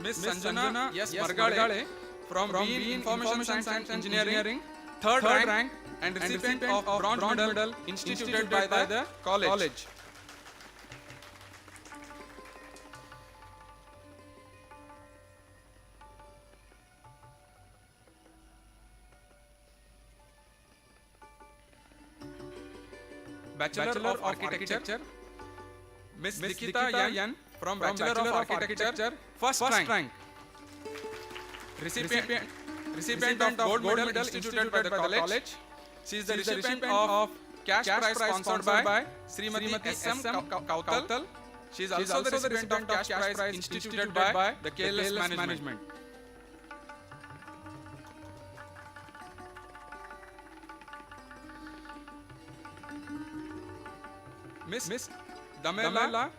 Miss Sanjana S. Margale from B Information Science and Engineering, third rank and recipient of bronze medal instituted by the college. Bachelor of Architecture, Miss Nikita Yan from Bachelor of Architecture, first rank. Recipient of gold medal instituted by the college. She is the recipient of cash prize sponsored by Srimati S.M. Kautal. She is also the recipient of cash prize instituted by the KLS management. Miss Damela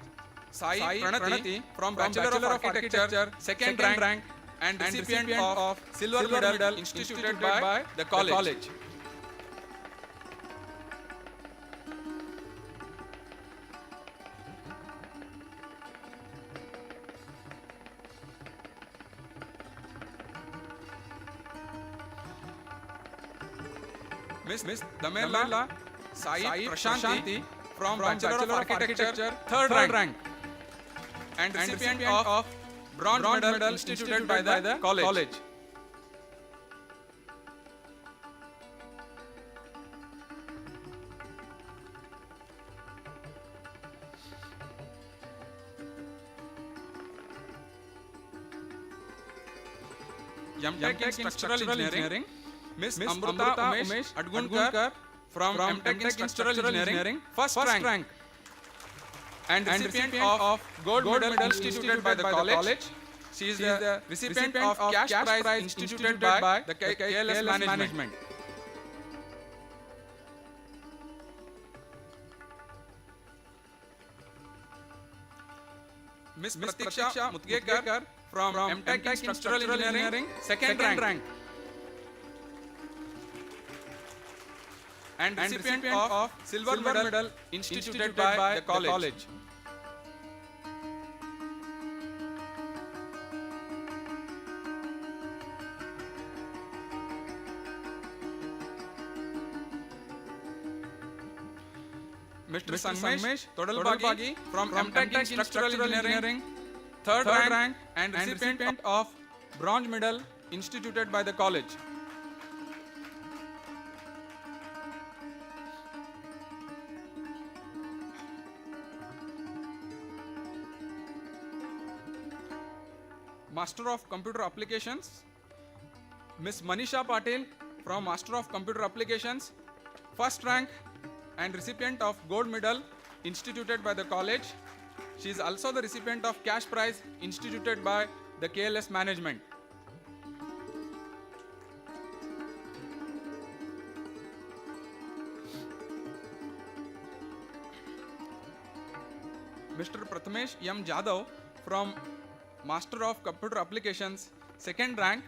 Sai Pranati from Bachelor of Architecture, second rank and recipient of silver medal instituted by the college. Miss Damela Sai Prashanti from Bachelor of Architecture, third rank and recipient of bronze medal instituted by the college. M.Tech in Structural Engineering, Miss Amruta Umesh Adgunkar from M.Tech in Structural Engineering, first rank and recipient of gold medal instituted by the college. She is the recipient of cash prize instituted by the KLS management. Miss Pratiksha Mutgekar from M.Tech in Structural Engineering, second rank and recipient of silver medal instituted by the college. Mr. Sanmesh Todalbagi from M.Tech in Structural Engineering, third rank and recipient of bronze medal instituted by the college. Master of Computer Applications, Miss Manisha Patil from Master of Computer Applications, first rank and recipient of gold medal instituted by the college. She is also the recipient of cash prize instituted by the KLS management. Mr. Prathamesh M. Jadhav from Master of Computer Applications, second rank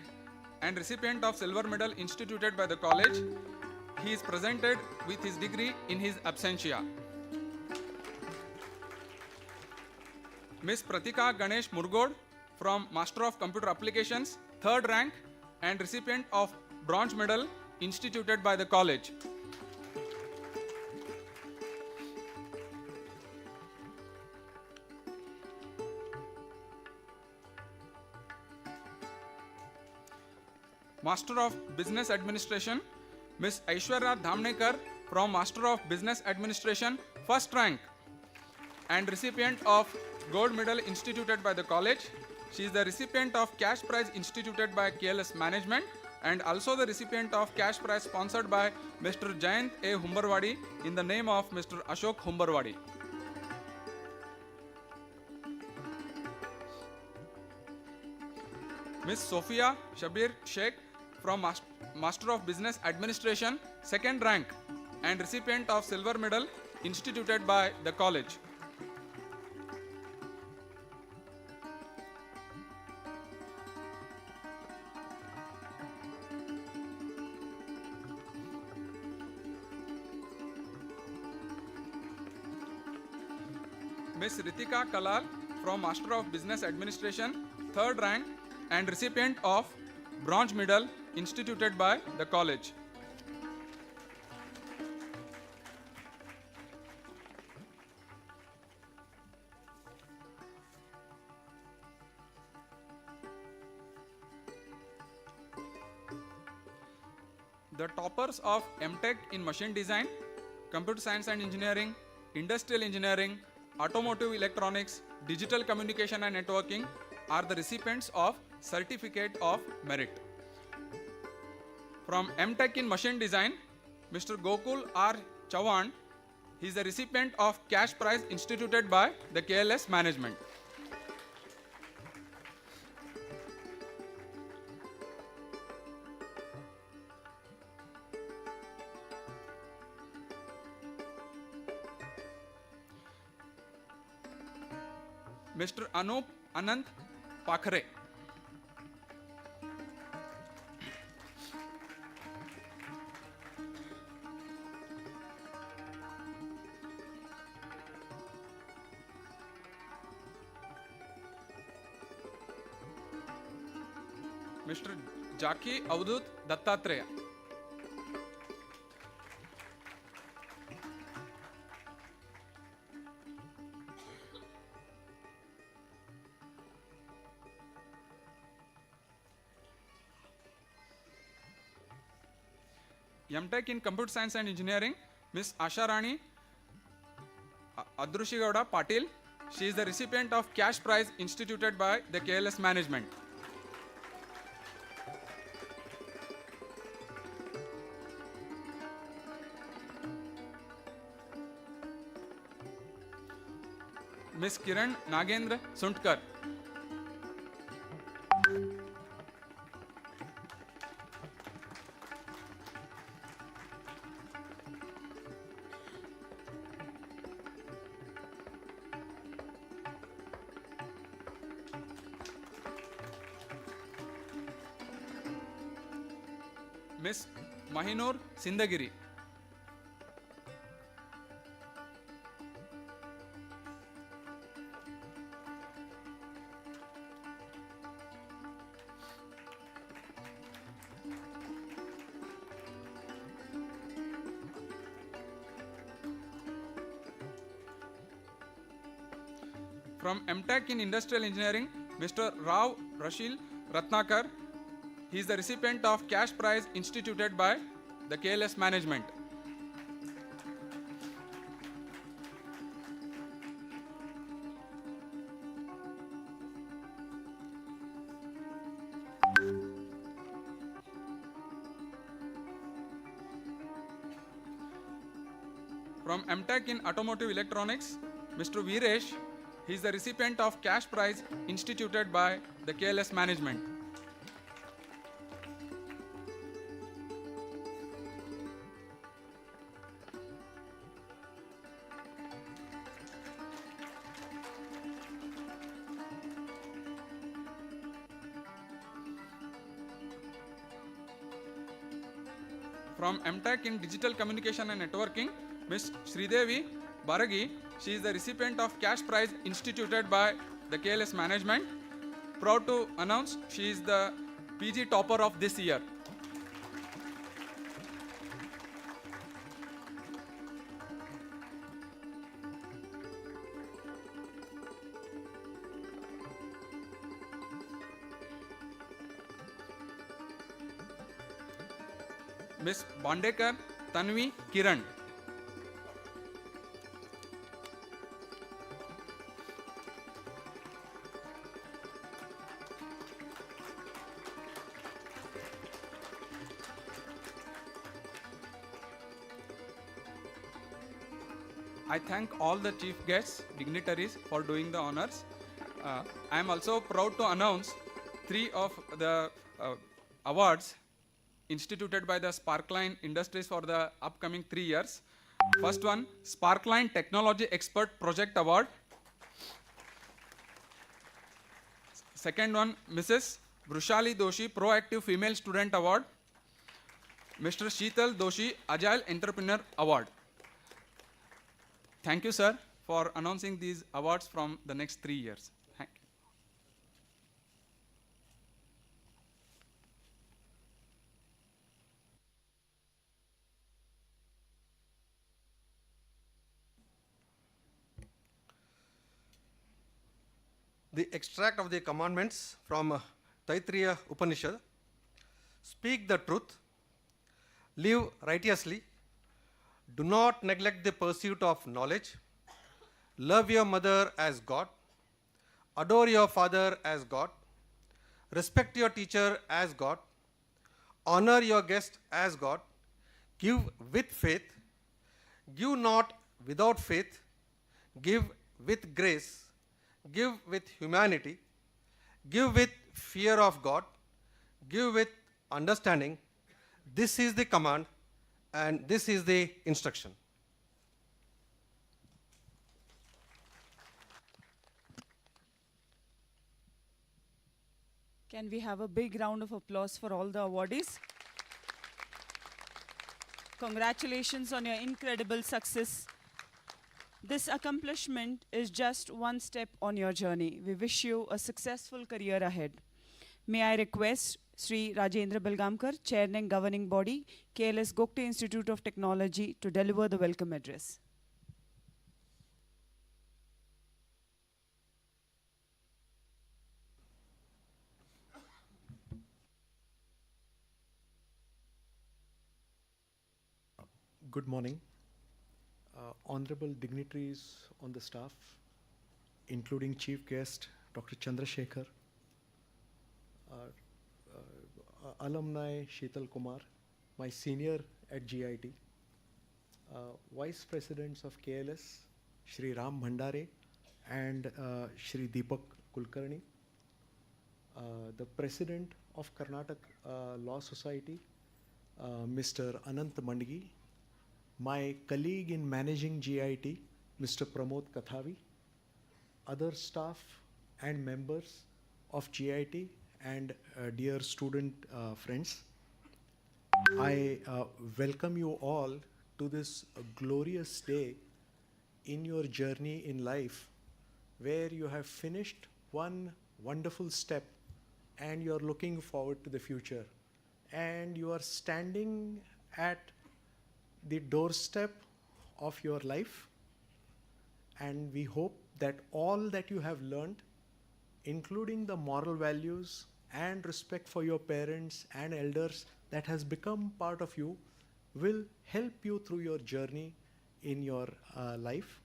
and recipient of silver medal instituted by the college. He is presented with his degree in his absentia. Miss Pratika Ganesh Murgod from Master of Computer Applications, third rank and recipient of bronze medal instituted by the college. Master of Business Administration, Miss Aishwarya Dhamnekar from Master of Business Administration, first rank and recipient of gold medal instituted by the college. She is the recipient of cash prize instituted by KLS management and also the recipient of cash prize sponsored by Mr. Jayant A. Humbarwadi in the name of Mr. Ashok Humbarwadi. Miss Sophia Shabir Sheikh from Master of Business Administration, second rank and recipient of silver medal instituted by the college. Miss Ritika Kalal from Master of Business Administration, third rank and recipient of bronze medal instituted by the college. The toppers of MTech in machine design, computer science and engineering, industrial engineering, automotive electronics, digital communication and networking are the recipients of Certificate of Merit. From MTech in machine design, Mr. Gokul R. Chavan, he is the recipient of cash prize instituted by the KLS management. Mr. Anup Anant Pakhare. Mr. Jaki Avdut Dattatreya. MTech in Computer Science and Engineering, Ms. Asharani Adrushigowda Patil. She is the recipient of cash prize instituted by the KLS management. Ms. Kiran Nagendra Sundkar. Ms. Mahinur Sindagiri. From MTech in Industrial Engineering, Mr. Rao Rashil Ratnakar. He is the recipient of cash prize instituted by the KLS management. From MTech in Automotive Electronics, Mr. Veeresh, he is the recipient of cash prize instituted by the KLS management. From MTech in Digital Communication and Networking, Ms. Sridevi Baragi, she is the recipient of cash prize instituted by the KLS management. Proud to announce she is the PG topper of this year. Ms. Bandekar Tanvi Kiran. I thank all the chief guests, dignitaries for doing the honors. I am also proud to announce 3 of the awards instituted by the Sparkline Industries for the upcoming 3 years. First one, Sparkline Technology Expert Project Award. Second one, Mrs. Brushali Doshi Proactive Female Student Award. Mr. Sheetal Doshi Agile Entrepreneur Award. Thank you, sir, for announcing these awards from the next 3 years. Thank you. The extract of the commandments from Taittiriya Upanishad. Speak the truth, live righteously, do not neglect the pursuit of knowledge, love your mother as God, adore your father as God, respect your teacher as God, honor your guest as God, give with faith, give not without faith, give with grace, give with humanity, give with fear of God, give with understanding. This is the command and this is the instruction. Can we have a big round of applause for all the awardees? Congratulations on your incredible success. This accomplishment is just one step on your journey. We wish you a successful career ahead. May I request Sri Rajendra Belgamkar, Chair and Governing Body, KLS Gogte Institute of Technology, to deliver the welcome address. Good morning. Honorable dignitaries on the staff, including Chief Guest Dr. Chandrasekhar, alumni Sheetal Kumar, my senior at GIT, Vice Presidents of KLS, Shri Ram Bhandare and Shri Deepak Kulkarni, the President of Karnataka Law Society, Mr. Anant Mandgi, my colleague in managing GIT, Mr. Pramod Kathavi, other staff and members of GIT and dear student friends. I welcome you all to this glorious day in your journey in life where you have finished one wonderful step and you are looking forward to the future. And you are standing at the doorstep of your life, and we hope that all that you have learned, including the moral values and respect for your parents and elders that has become part of you, will help you through your journey in your life.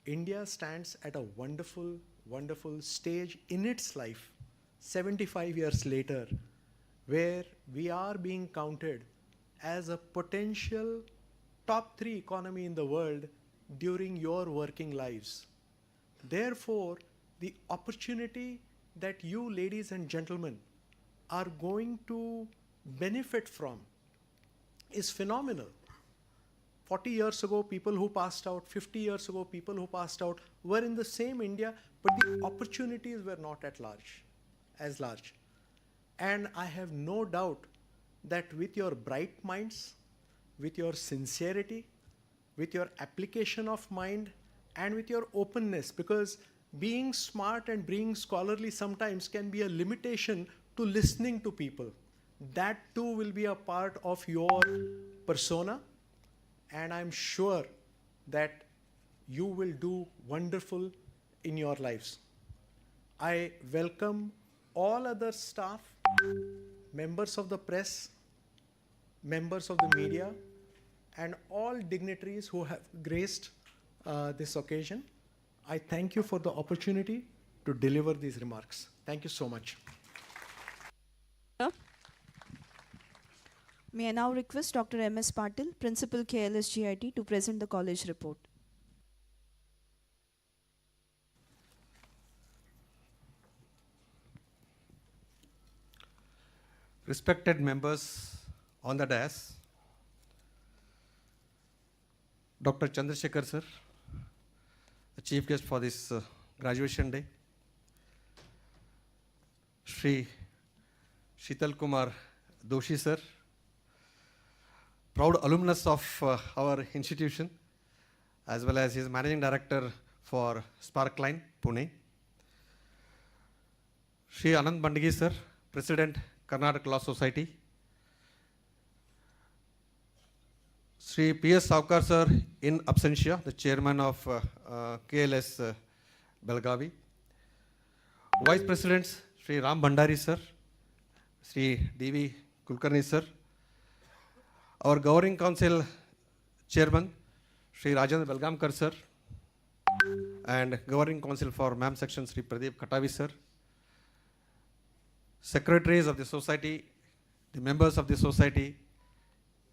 India stands at a wonderful, wonderful stage in its life, 75 years later, where we are being counted as a potential top 3 economy in the world during your working lives. Therefore, the opportunity that you, ladies and gentlemen, are going to benefit from is phenomenal. 40 years ago, people who passed out, 50 years ago, people who passed out were in the same India, but the opportunities were not as large. And I have no doubt that with your bright minds, with your sincerity, with your application of mind, and with your openness, because being smart and being scholarly sometimes can be a limitation to listening to people. That too will be a part of your persona, and I'm sure that you will do wonderful in your lives. I welcome all other staff, members of the press, members of the media, and all dignitaries who have graced this occasion. I thank you for the opportunity to deliver these remarks. Thank you so much. May I now request Dr. M.S. Patil, Principal KLS GIT, to present the college report. Respected members on the dais, Dr. Chandrasekhar sir, the chief guest for this graduation day, Shri Sheetal Kumar Doshi sir, proud alumnus of our institution, as well as his managing director for Sparkline, Pune, Shri Anant Mandgi sir, President, Karnataka Law Society, Shri P.S. Saukar sir in absentia, the chairman of KLS Belagavi, Vice Presidents Sri Ram Bhandari sir, Sri D.V. Kulkarni sir, our Governing Council Chairman Sri Rajendra Belgamkar sir, and Governing Council for MAM Section Sri Pradeep Katavi sir, Secretaries of the Society, the members of the Society,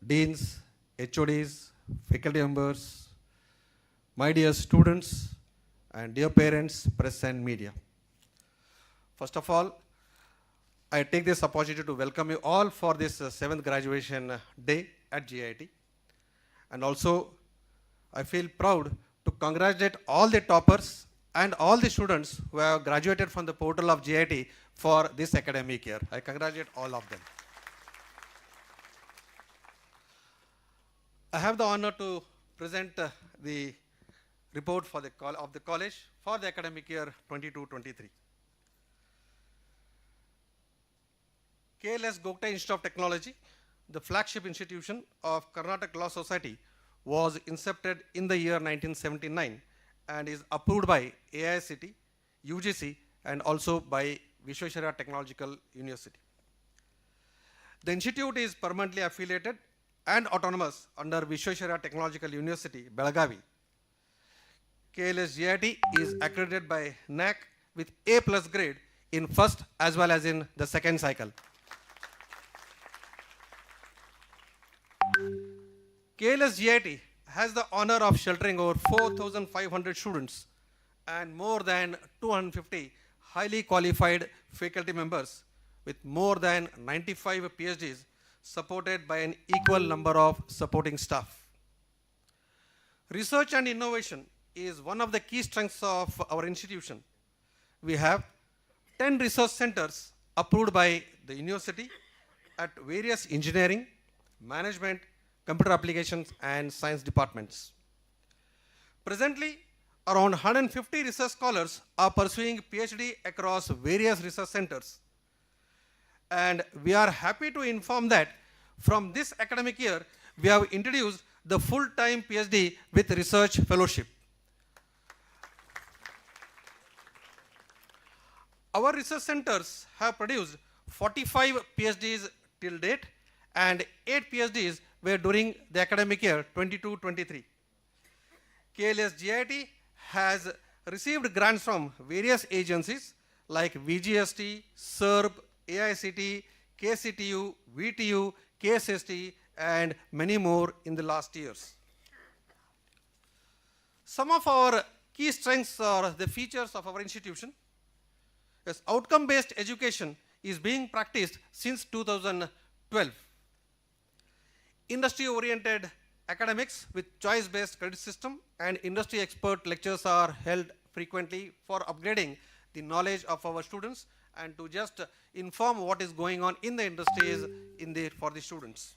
Deans, HODs, faculty members, my dear students, and dear parents, press and media. First of all, I take this opportunity to welcome you all for this 7th graduation day at GIT. And also, I feel proud to congratulate all the toppers and all the students who have graduated from the portal of GIT for this academic year. I congratulate all of them. I have the honor to present the report for the of the college for the academic year 22-23. KLS Gogte Institute of Technology, the flagship institution of Karnataka Law Society, was incepted in the year 1979 and is approved by AICT, UGC, and also by Vishweshwarya Technological University. The institute is permanently affiliated and autonomous under Vishweshwarya Technological University, Belagavi. KLS GIT is accredited by NAC with A+ grade in first as well as in the second cycle. KLS GIT has the honor of sheltering over 4,500 students and more than 250 highly qualified faculty members with more than 95 PhDs supported by an equal number of supporting staff. Research and innovation is one of the key strengths of our institution. We have 10 research centers approved by the university at various engineering, management, computer applications, and science departments. Presently, around 150 research scholars are pursuing PhD across various research centers. And we are happy to inform that from this academic year, we have introduced the full-time PhD with research fellowship. Our research centers have produced 45 PhDs till date and 8 PhDs were during the academic year 22-23. KLS GIT has received grants from various agencies like VGST, SERB, AICT, KCTU, VTU, KSST, and many more in the last years. Some of our key strengths are the features of our institution. Yes, outcome-based education is being practiced since 2012. Industry-oriented academics with choice-based credit system and industry expert lectures are held frequently for upgrading the knowledge of our students and to just inform what is going on in the industries for the students.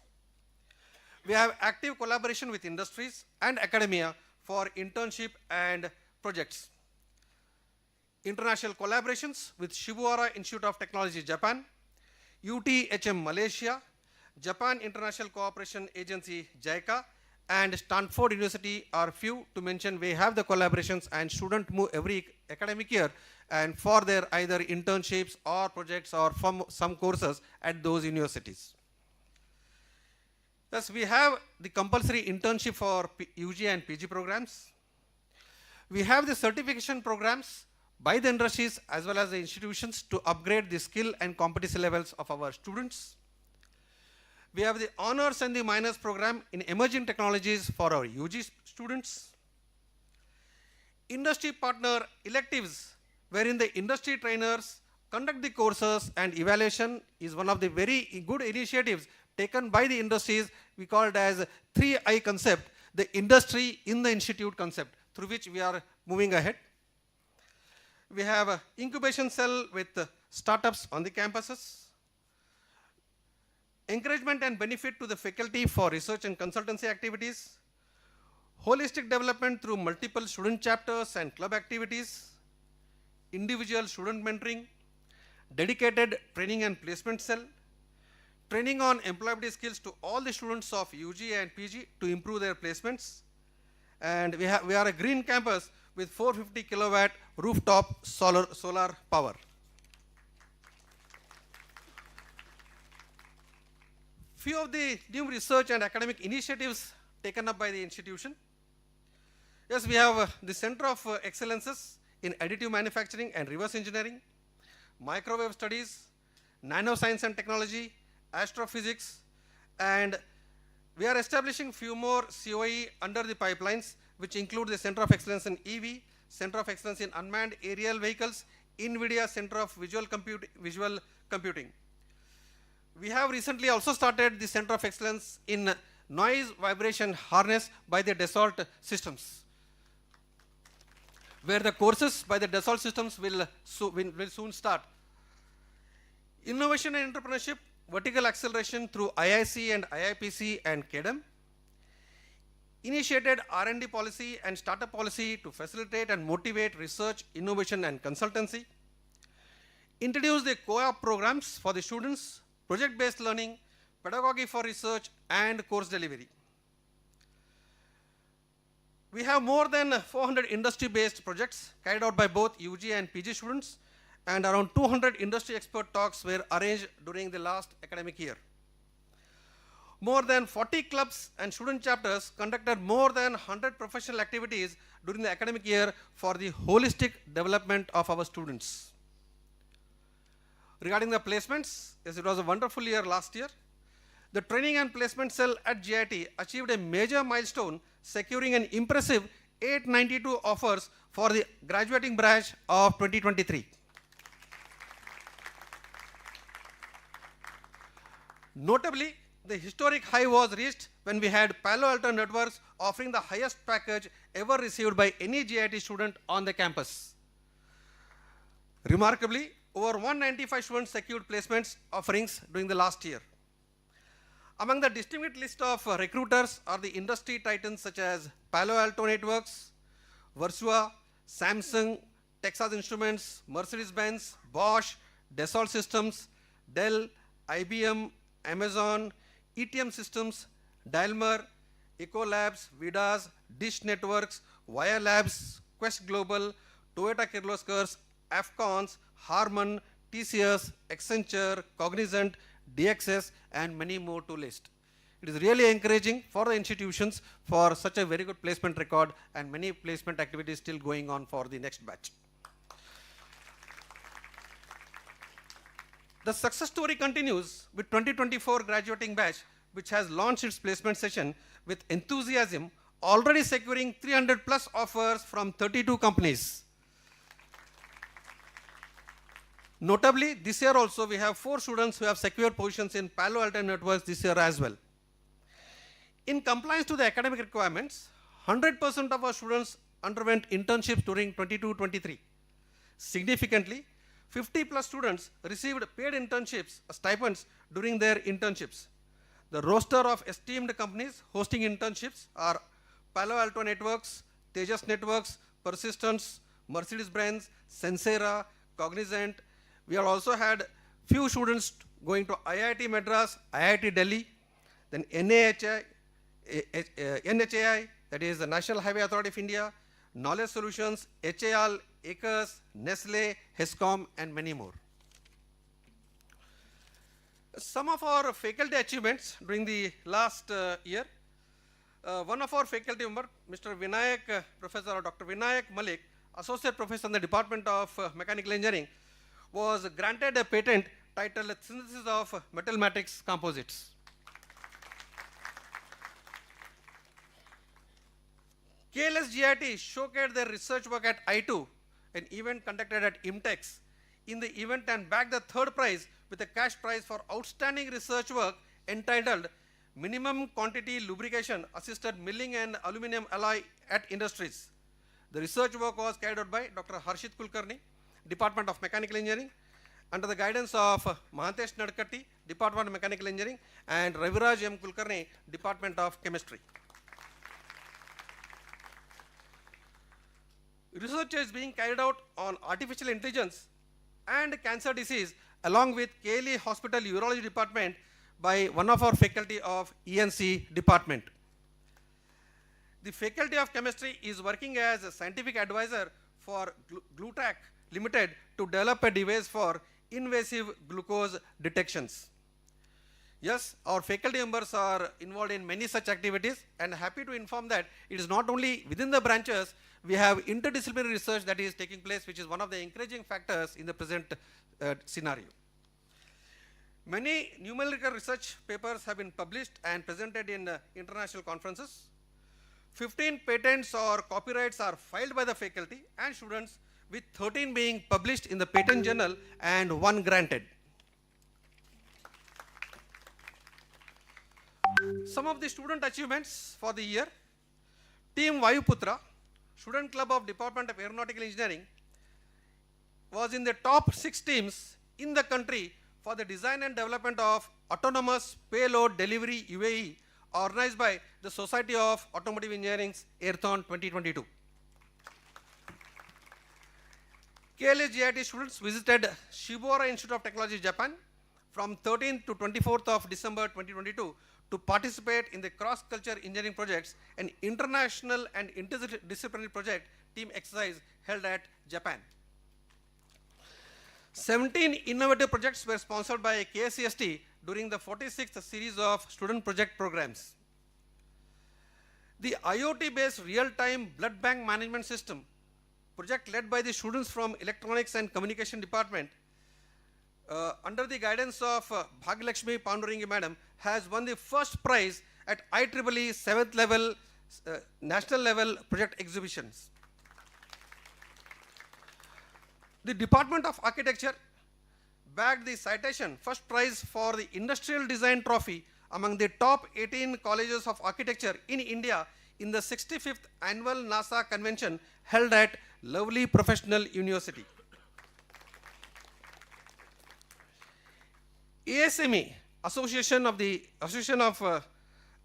We have active collaboration with industries and academia for internship and projects. International collaborations with Shibuya Institute of Technology, Japan, UTHM Malaysia, Japan International Cooperation Agency, JICA, and Stanford University are few to mention. We have the collaborations and students move every academic year and for their either internships or projects or from some courses at those universities. Thus, we have the compulsory internship for UG and PG programs. We have the certification programs by the industries as well as the institutions to upgrade the skill and competency levels of our students. We have the honors and the minors program in emerging technologies for our UG students. Industry partner electives, wherein the industry trainers conduct the courses and evaluation is one of the very good initiatives taken by the industries. We call it as 3I concept, the industry in the institute concept, through which we are moving ahead. We have an incubation cell with startups on the campuses. Encouragement and benefit to the faculty for research and consultancy activities. Holistic development through multiple student chapters and club activities. Individual student mentoring. Dedicated training and placement cell. Training on employability skills to all the students of UG and PG to improve their placements. And we are a green campus with 450 kilowatt rooftop solar power. few of the new research and academic initiatives taken up by the institution. Yes, we have the Center of Excellences in Additive Manufacturing and Reverse Engineering, Microwave Studies, Nanoscience and Technology, Astrophysics, and we are establishing few more COE under the pipelines, which include the Center of Excellence in EV, Center of Excellence in Unmanned Aerial Vehicles, NVIDIA Center of Visual Computing. We have recently also started the Center of Excellence in Noise Vibration Harness by the Dassault Systems, where the courses by the Dassault Systems will soon start. Innovation and entrepreneurship, vertical acceleration through IIC and IIPC and KEDEM. Initiated R&D policy and startup policy to facilitate and motivate research, innovation and consultancy. Introduce the co-op programs for the students, project-based learning, pedagogy for research and course delivery. We have more than 400 industry-based projects carried out by both UG and PG students, and around 200 industry expert talks were arranged during the last academic year. More than 40 clubs and student chapters conducted more than 100 professional activities during the academic year for the holistic development of our students. Regarding the placements, yes, it was a wonderful year last year. The training and placement cell at GIT achieved a major milestone, securing an impressive 892 offers for the graduating batch of 2023. Notably, the historic high was reached when we had Palo Alto Networks offering the highest package ever received by any GIT student on the campus. Remarkably, over 195 students secured placements offerings during the last year. Among the distinguished list of recruiters are the industry titans such as Palo Alto Networks, Versua, Samsung, Texas Instruments, Mercedes-Benz, Bosch, Dassault Systems, Dell, IBM, Amazon, ETM Systems, Daimler, Ecolabs, Vidas, Dish Networks, Wire Labs, Quest Global, Toyota Kirloskar, Afcons, Harman, TCS, Accenture, Cognizant, DXS, and many more to list. It is really encouraging for the institutions for such a very good placement record, and many placement activities still going on for the next batch. The success story continues with 2024 graduating batch, which has launched its placement session with enthusiasm, already securing 300 plus offers from 32 companies. Notably, this year also we have 4 students who have secured positions in Palo Alto Networks this year as well. In compliance to the academic requirements, 100% of our students underwent internships during 22-23. Significantly, 50 plus students received paid internships, stipends during their internships. The roster of esteemed companies hosting internships are Palo Alto Networks, Tejas Networks, Persistence, Mercedes-Benz, Sensera, Cognizant. We have also had few students going to IIT Madras, IIT Delhi, then NHAI, that is the National Highway Authority of India, Knowledge Solutions, HAL, Acres, Nestle, HESCOM, and many more. Some of our faculty achievements during the last year. One of our faculty member, Mr. Vinayak, Professor Dr. Vinayak Malik, Associate Professor in the Department of Mechanical Engineering, was granted a patent titled Synthesis of Metal Matrix Composites. KLS GIT showcased their research work at I2, an event conducted at IMTEX. In the event and bagged the 3rd prize with a cash prize for outstanding research work entitled Minimum Quantity Lubrication Assisted Milling and Aluminum Alloy at Industries. The research work was carried out by Dr. Harshit Kulkarni, Department of Mechanical Engineering, under the guidance of Mahantesh Nadkatti, Department of Mechanical Engineering, and Raviraj M. Kulkarni, Department of Chemistry. Research is being carried out on artificial intelligence and cancer disease along with KLE Hospital Urology Department by one of our faculty of ENC department. The Faculty of Chemistry is working as a scientific advisor for Glutac Limited to develop a device for invasive glucose detections. Yes, our faculty members are involved in many such activities, and happy to inform that it is not only within the branches, we have interdisciplinary research that is taking place, which is one of the encouraging factors in the present scenario. Many numerical research papers have been published and presented in international conferences. 15 patents or copyrights are filed by the faculty and students, with 13 being published in the patent journal and 1 granted. Some of the student achievements for the year: Team Vayuputra, Student Club of Department of Aeronautical Engineering, was in the top 6 teams in the country for the design and development of autonomous payload delivery UAE, organized by the Society of Automotive Engineering's Airthon 2022. KLS GIT students visited Shibora Institute of Technology, Japan from 13th to 24th of December 2022 to participate in the cross-culture engineering projects, an international and interdisciplinary project team exercise held at Japan. 17 innovative projects were sponsored by KSCST during the 46th series of student project programs. The IoT-based real-time blood bank management system project led by the students from Electronics and Communication Department under the guidance of Bhagyalakshmi Pandurangi Madam has won the first prize at IEEE 7th level national level project exhibitions. The Department of Architecture bagged the citation first prize for the Industrial Design Trophy among the top 18 colleges of architecture in India in the 65th annual NASA convention held at Lovely Professional University. ASME, Association of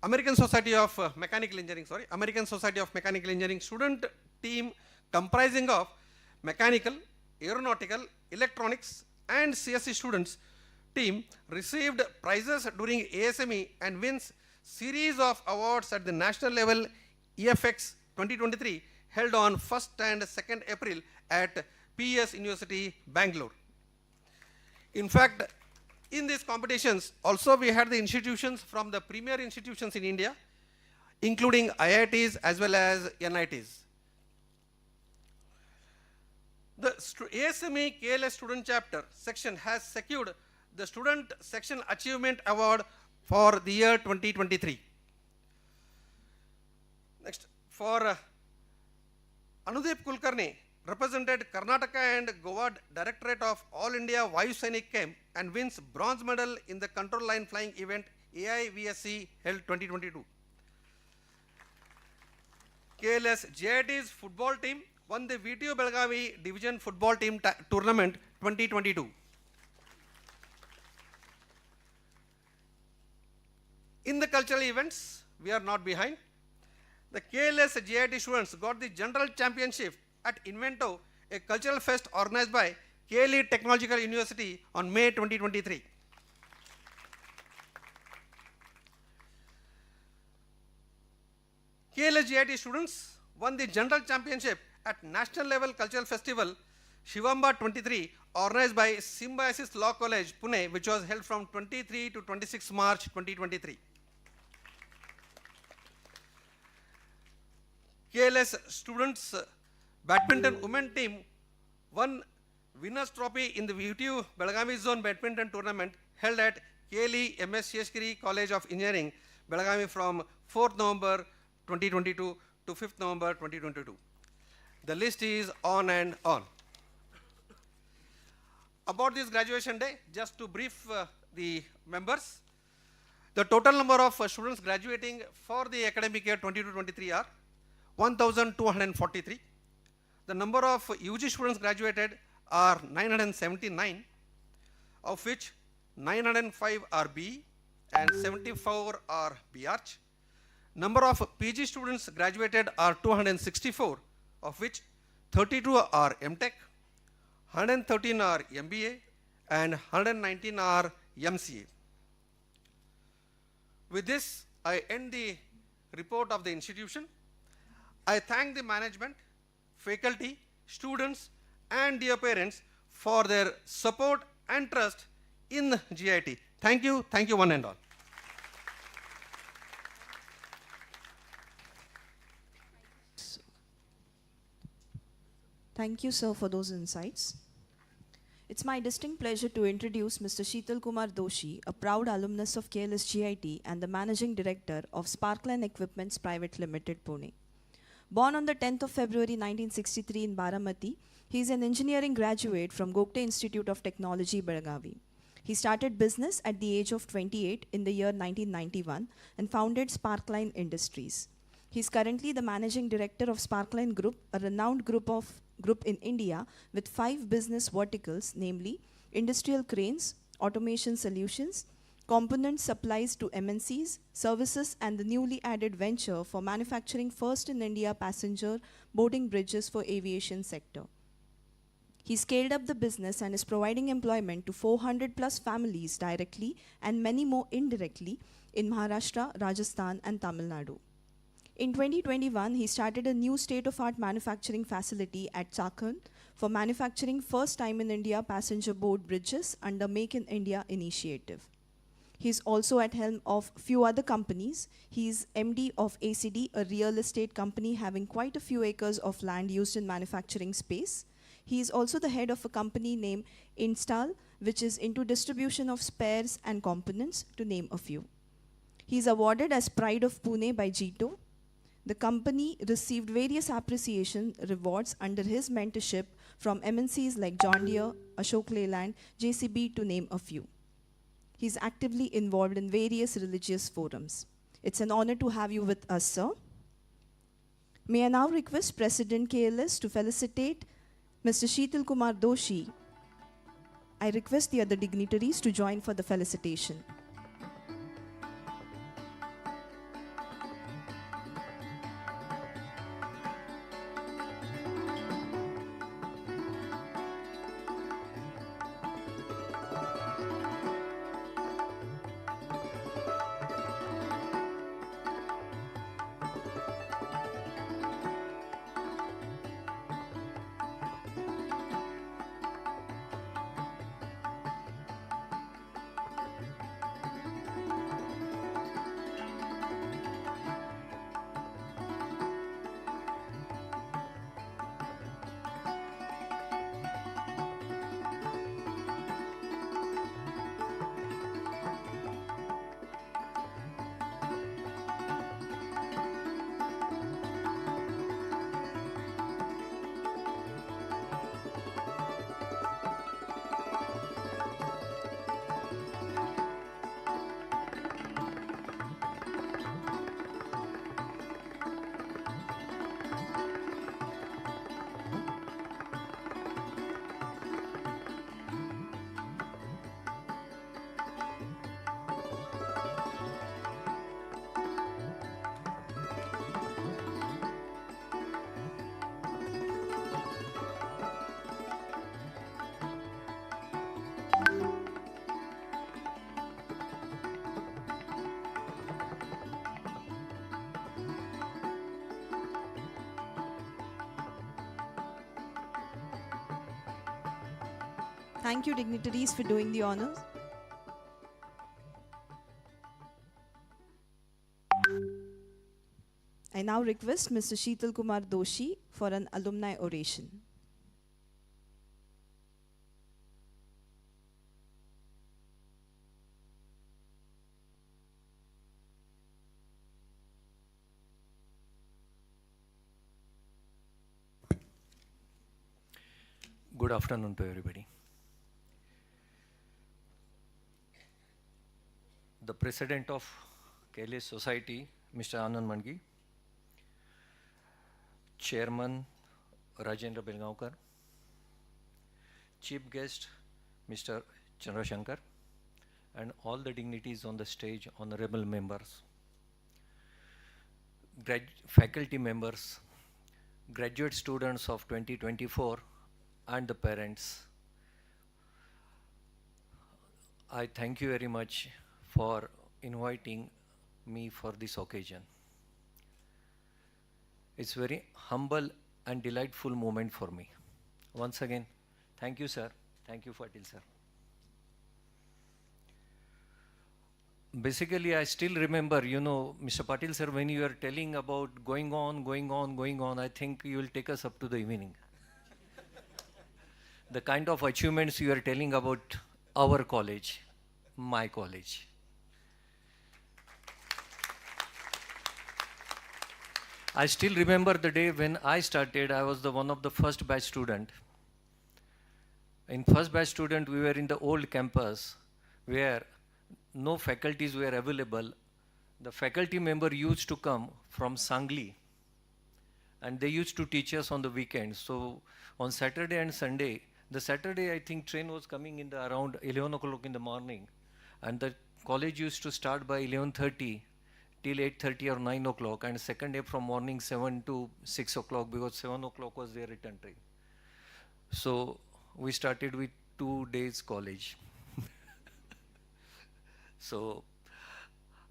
American Society of Mechanical Engineering, American Society of Mechanical Engineering student team comprising of mechanical, aeronautical, electronics and CSE students team received prizes during ASME and wins series of awards at the national level EFX 2023 held on 1st and 2nd April at PES University, Bangalore. In fact, in these competitions also we had the institutions from the premier institutions in India, including IITs as well as NITs. The ASME KLS student chapter section has secured the Student Section Achievement Award for the year 2023. Next, for Anudeep Kulkarni represented Karnataka and Goa Directorate of All India Vayu Sainik Camp and wins bronze medal in the control line flying event AIVSC held 2022. KLS GIT's football team won the VTU Belagavi Division Football Team Tournament 2022. In the cultural events, we are not behind. The KLS GIT students got the general championship at Invento, a cultural fest organized by KLE Technological University on May 2023. KLS GIT students won the general championship at National Level Cultural Festival Shivamba 23 organized by Symbiosis Law College, Pune, which was held from 23 to 26 March 2023. KLS students badminton women team won winners trophy in the VTU Belagavi Zone Badminton Tournament held at KLE MS Sheshgiri College of Engineering, Belagavi from 4th November 2022 to 5th November 2022. The list is on and on. About this graduation day, just to brief the members, the total number of students graduating for the academic year 22-23 are 1,243. The number of UG students graduated are 979, of which 905 are B and 74 are BArch. Number of PG students graduated are 264, of which 32 are MTech, 113 are MBA and 119 are MCA. With this, I end the report of the institution. I thank the management, faculty, students and dear parents for their support and trust in GIT. Thank you one and all. Thank you, sir, for those insights. It's my distinct pleasure to introduce Mr. Sheetal Kumar Doshi, a proud alumnus of KLS GIT and the Managing Director of Sparkline Equipments Private Limited, Pune. Born on the 10th of February 1963 in Baramati, he is an engineering graduate from Gogte Institute of Technology, Belagavi. He started business at the age of 28 in the year 1991 and founded Sparkline Industries. He is currently the Managing Director of Sparkline Group, a renowned group in India with 5 business verticals, namely industrial cranes, automation solutions, component supplies to MNCs, services, and the newly added venture for manufacturing first in India passenger boarding bridges for aviation sector. He scaled up the business and is providing employment to 400 plus families directly and many more indirectly in Maharashtra, Rajasthan, and Tamil Nadu. In 2021, he started a new state-of-art manufacturing facility at Chakan for manufacturing first time in India passenger board bridges under Make in India initiative. He is also at helm of few other companies. He is MD of ACD, a real estate company having quite a few acres of land used in manufacturing space. He is also the head of a company named Install, which is into distribution of spares and components, to name a few. He is awarded as Pride of Pune by GITO. The company received various appreciation rewards under his mentorship from MNCs like John Deere, Ashok Leyland, JCB, to name a few. He is actively involved in various religious forums. It's an honor to have you with us, sir. May I now request President KLS to felicitate Mr. Sheetal Kumar Doshi. I request the other dignitaries to join for the felicitation. Thank you, dignitaries, for doing the honors. I now request Mr. Sheetal Kumar Doshi for an alumni oration. Good afternoon to everybody. The President of KLS Society, Mr. Anand Mandgi, Chairman Rajendra Belgaonkar, Chief Guest Mr. Chandrashankar, and all the dignities on the stage, honorable members, faculty members, graduate students of 2024, and the parents. I thank you very much for inviting me for this occasion. It's very humble and delightful moment for me. Once again, thank you, sir. Thank you, Patil, sir. basically, I still remember, you know, Mr. Patil sir, when you are telling about going on, I think you will take us up to the evening. The kind of achievements you are telling about our college, my college. I still remember the day when I started, I was the one of the first batch student. In first batch student, we were in the old campus where no faculties were available. The faculty member used to come from Sangli and they used to teach us on the weekends. So on Saturday and Sunday, the Saturday I think train was coming in the around 11 o'clock in the morning and the college used to start by 11:30 till 8:30 or 9 o'clock, and second day from morning 7 to 6 o'clock because 7 o'clock was their return train. So we started with 2 days college. So,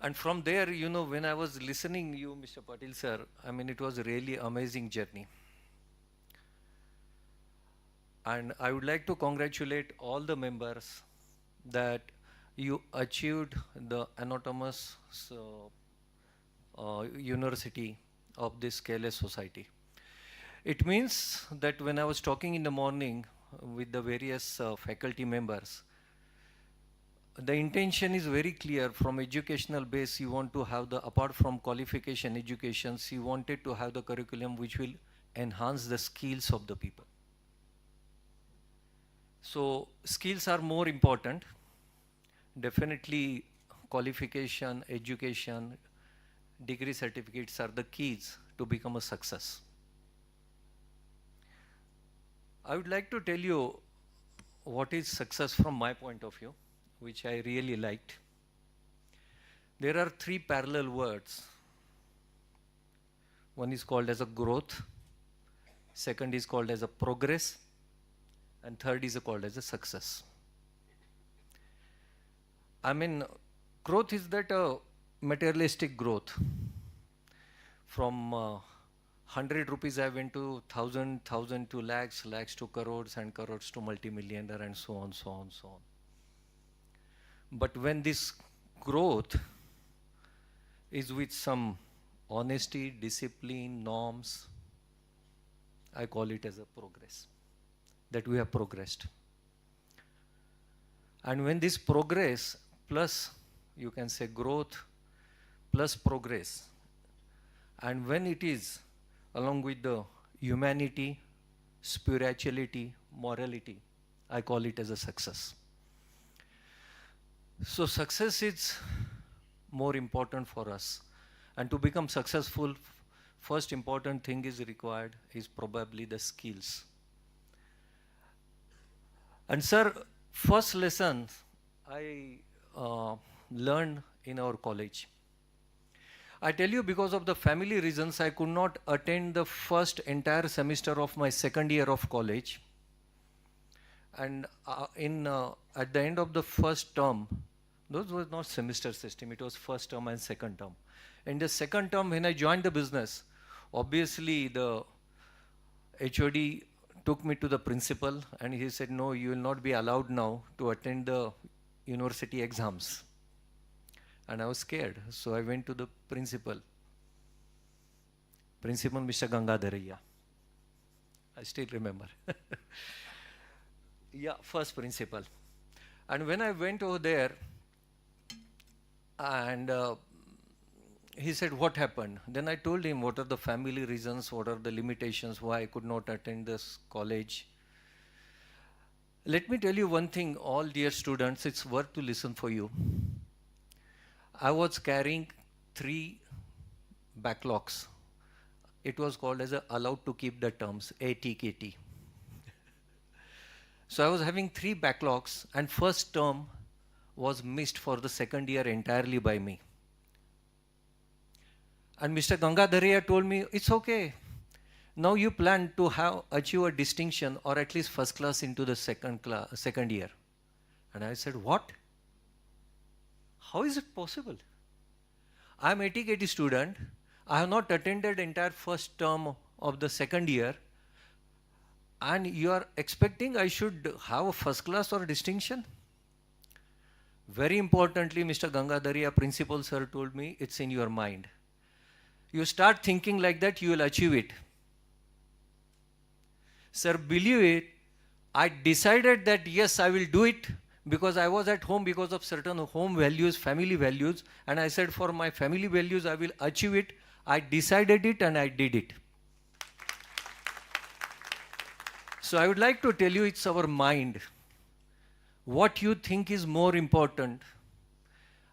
and from there, you know, when I was listening you, Mr. Patil sir, I mean, it was a really amazing journey. And I would like to congratulate all the members that you achieved the autonomous university of this KLS society. It means that when I was talking in the morning with the various faculty members, the intention is very clear. From educational base, you want to have the, apart from qualification educations, you wanted to have the curriculum which will enhance the skills of the people. So skills are more important. Definitely qualification, education, degree certificates are the keys to become a success. I would like to tell you what is success from my point of view, which I really liked. There are 3 parallel words. One is called as a growth, second is called as a progress, and third is called as a success. I mean, growth is that materialistic growth. From 100 rupees I went to 1,000, 1,000 to lakhs, lakhs to crores, and crores to multi-millionaire, and so on, so on, so on. But when this growth is with some honesty, discipline, norms, I call it as a progress, that we have progressed. And when this progress plus, you can say growth plus progress, and when it is along with the humanity, spirituality, morality, I call it as a success. So success is more important for us. And to become successful, first important thing is required is probably the skills. And sir, first lesson I learned in our college. I tell you, because of the family reasons, I could not attend the first entire semester of my second year of college. And at the end of the first term, those was not semester system, it was first term and second term. In the second term, when I joined the business, obviously the HOD took me to the principal and he said, no, you will not be allowed now to attend the university exams. And I was scared, so I went to the principal. Principal Mr. Gangadharaya. I still remember. Yeah, first principal. And when I went over there, and he said, what happened? Then I told him what are the family reasons, what are the limitations, why I could not attend this college. Let me tell you one thing, all dear students, it's worth to listen for you. I was carrying 3 backlogs. It was called as a allowed to keep the terms, ATKT. So I was having 3 backlogs, and first term was missed for the second year entirely by me. And Mr. Gangadharaya told me, it's okay. Now you plan to achieve a distinction or at least first class into the second year. And I said, what? How is it possible? I am ATKT student. I have not attended entire first term of the second year. And you are expecting I should have a first class or a distinction? Very importantly, Mr. Gangadharia, principal sir told me, it's in your mind. You start thinking like that, you will achieve it. Sir, believe it, I decided that yes, I will do it because I was at home because of certain home values, family values, and I said for my family values, I will achieve it. I decided it and I did it. So I would like to tell you, it's our mind. What you think is more important,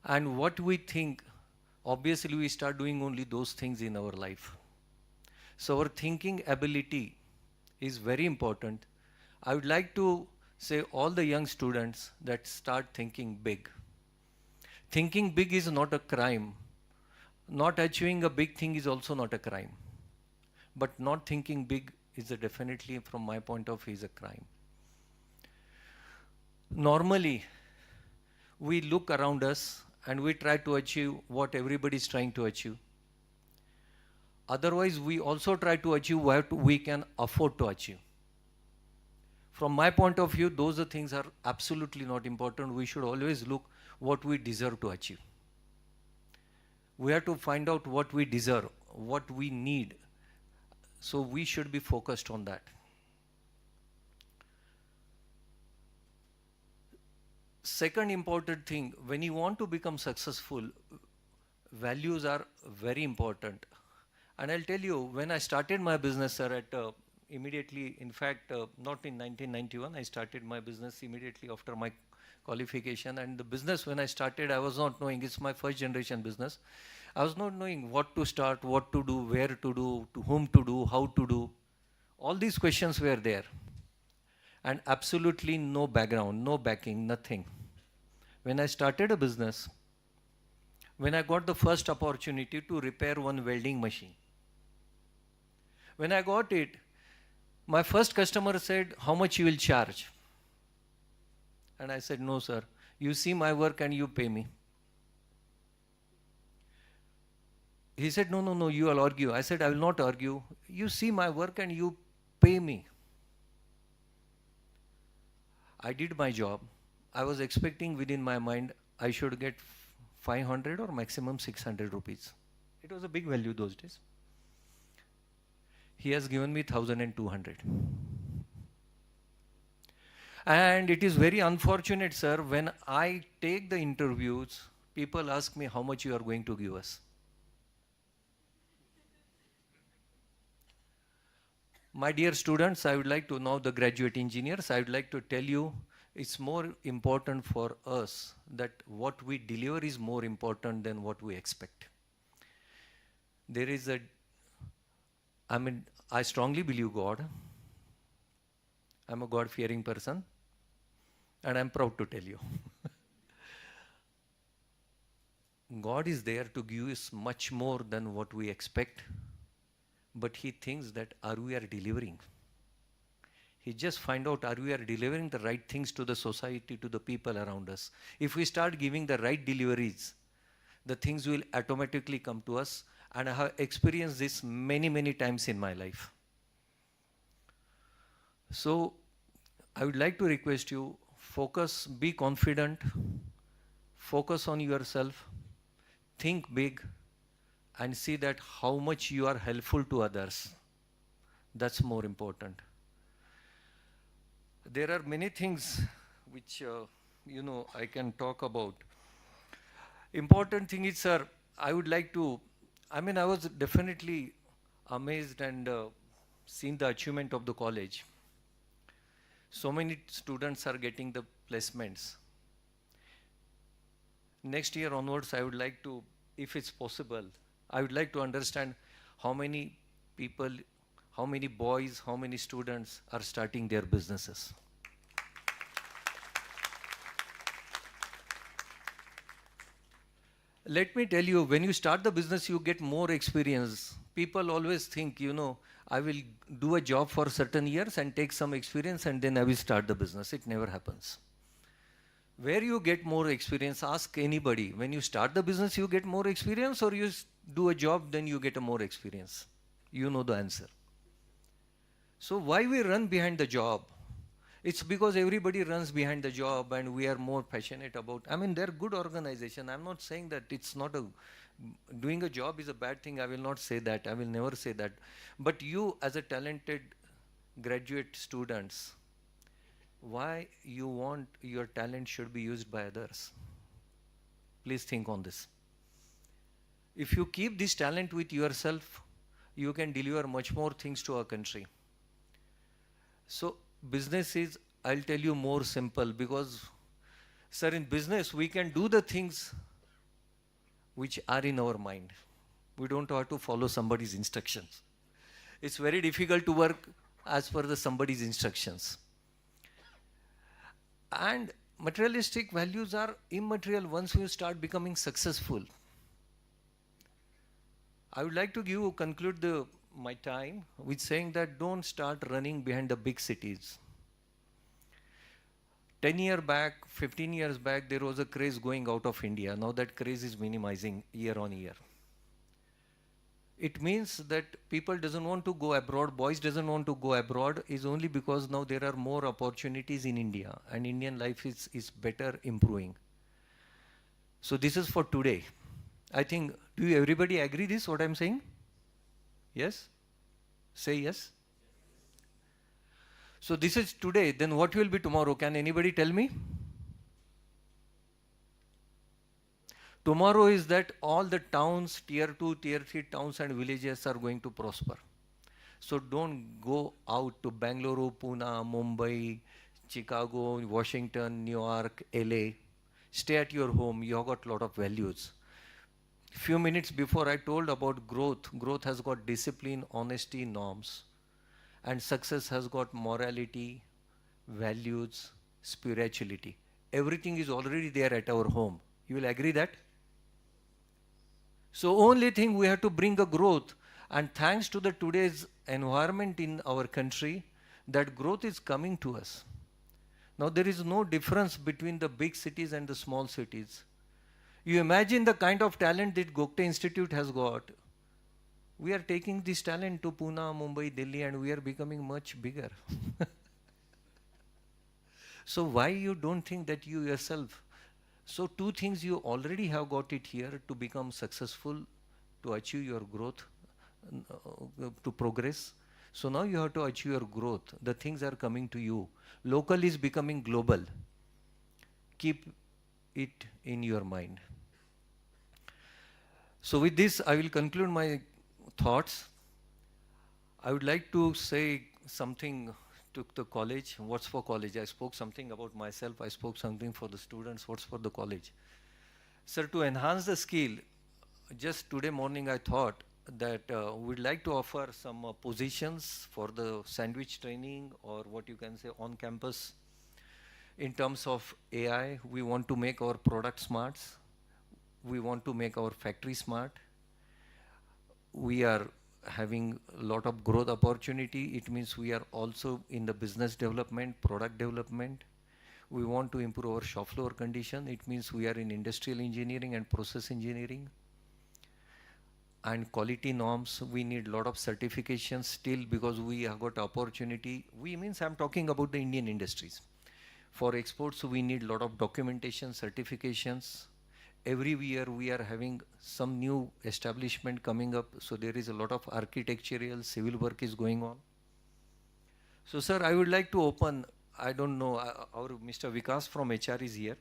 and what we think, obviously we start doing only those things in our life. So our thinking ability is very important. I would like to say all the young students that start thinking big. Thinking big is not a crime. Not achieving a big thing is also not a crime. But not thinking big is definitely, from my point of view, is a crime. Normally, we look around us and we try to achieve what everybody is trying to achieve. Otherwise, we also try to achieve what we can afford to achieve. From my point of view, those things are absolutely not important. We should always look what we deserve to achieve. We have to find out what we deserve, what we need. So we should be focused on that. Second important thing, when you want to become successful, values are very important. And I'll tell you, when I started my business, sir, immediately, in fact, not in 1991, I started my business immediately after my qualification. And the business, when I started, I was not knowing, it's my first generation business. I was not knowing what to start, what to do, where to do, to whom to do, how to do. All these questions were there. And absolutely no background, no backing, nothing. When I started a business, when I got the first opportunity to repair one welding machine, when I got it, my first customer said, how much you will charge? And I said, no, sir, you see my work and you pay me. He said, no, no, no, you will argue. I said, I will not argue. You see my work and you pay me. I did my job. I was expecting within my mind, I should get 500 or maximum 600 rupees. It was a big value those days. He has given me 1,200. And it is very unfortunate, sir, when I take the interviews, people ask me how much you are going to give us. My dear students, I would like to know, the graduate engineers, I would like to tell you, it's more important for us that what we deliver is more important than what we expect. There is I strongly believe God. I'm a God-fearing person, and I'm proud to tell you. God is there to give us much more than what we expect, but He thinks that we are delivering. He just find out, are we are delivering the right things to the society, to the people around us. If we start giving the right deliveries, the things will automatically come to us, and I have experienced this many, many times in my life. So, I would like to request you, focus, be confident, focus on yourself, think big, and see that how much you are helpful to others. That's more important. There are many things which, I can talk about. Important thing is, sir, I would like to, I was definitely amazed and seen the achievement of the college. So many students are getting the placements. Next year onwards, I would like to, if it's possible, I would like to understand how many people, how many boys, how many students are starting their businesses. Let me tell you, when you start the business, you get more experience. People always think, I will do a job for certain years and take some experience and then I will start the business. It never happens. Where you get more experience, ask anybody. When you start the business, you get more experience, or you do a job, then you get a more experience. You know the answer. So why we run behind the job? It's because everybody runs behind the job and we are more passionate about, I mean, they're good organization. I'm not saying that it's not doing a job is a bad thing. I will not say that. I will never say that. But you as a talented graduate students, why you want your talent should be used by others? Please think on this. If you keep this talent with yourself, you can deliver much more things to our country. So business is, I'll tell you, more simple because, sir, in business, we can do the things which are in our mind. We don't have to follow somebody's instructions. It's very difficult to work as per the somebody's instructions. And materialistic values are immaterial once you start becoming successful. I would like to conclude my time with saying that don't start running behind the big cities. 10 years back, 15 years back, there was a craze going out of India. Now that craze is minimizing year on year. It means that people doesn't want to go abroad, boys doesn't want to go abroad is only because now there are more opportunities in India and Indian life is better improving. So this is for today. I think, do you everybody agree this, what I'm saying? Yes? Say yes. So this is today, then what will be tomorrow? Can anybody tell me? Tomorrow is that all the towns, tier 2, tier 3 towns and villages are going to prosper. So don't go out to Bangalore, Pune, Mumbai, Chicago, Washington, New York, LA. Stay at your home, you have got a lot of values. Few minutes before I told about growth. Growth has got discipline, honesty, norms. And success has got morality, values, spirituality. Everything is already there at our home. You will agree that? So only thing we have to bring a growth, and thanks to the today's environment in our country, that growth is coming to us. Now there is no difference between the big cities and the small cities. You imagine the kind of talent that Gogte Institute has got. We are taking this talent to Pune, Mumbai, Delhi, and we are becoming much bigger. So why you don't think that you yourself? So two things you already have got it here to become successful, to achieve your growth, to progress. So now you have to achieve your growth. The things are coming to you. Local is becoming global. Keep it in your mind. So with this, I will conclude my thoughts. I would like to say something to the college. What's for college? I spoke something about myself. I spoke something for the students. What's for the college? Sir, to enhance the skill, just today morning I thought that we'd like to offer some positions for the sandwich training or what you can say on campus. In terms of AI, we want to make our product smart. We want to make our factory smart. We are having a lot of growth opportunity. It means we are also in the business development, product development. We want to improve our shop floor condition. It means we are in industrial engineering and process engineering. And quality norms, we need a lot of certifications still because we have got opportunity. We means I'm talking about the Indian industries. For exports, we need a lot of documentation, certifications. Every year we are having some new establishment coming up, so there is a lot of architectural, civil work is going on. So sir, I would like to open, I don't know, our Mr. Vikas from HR is here.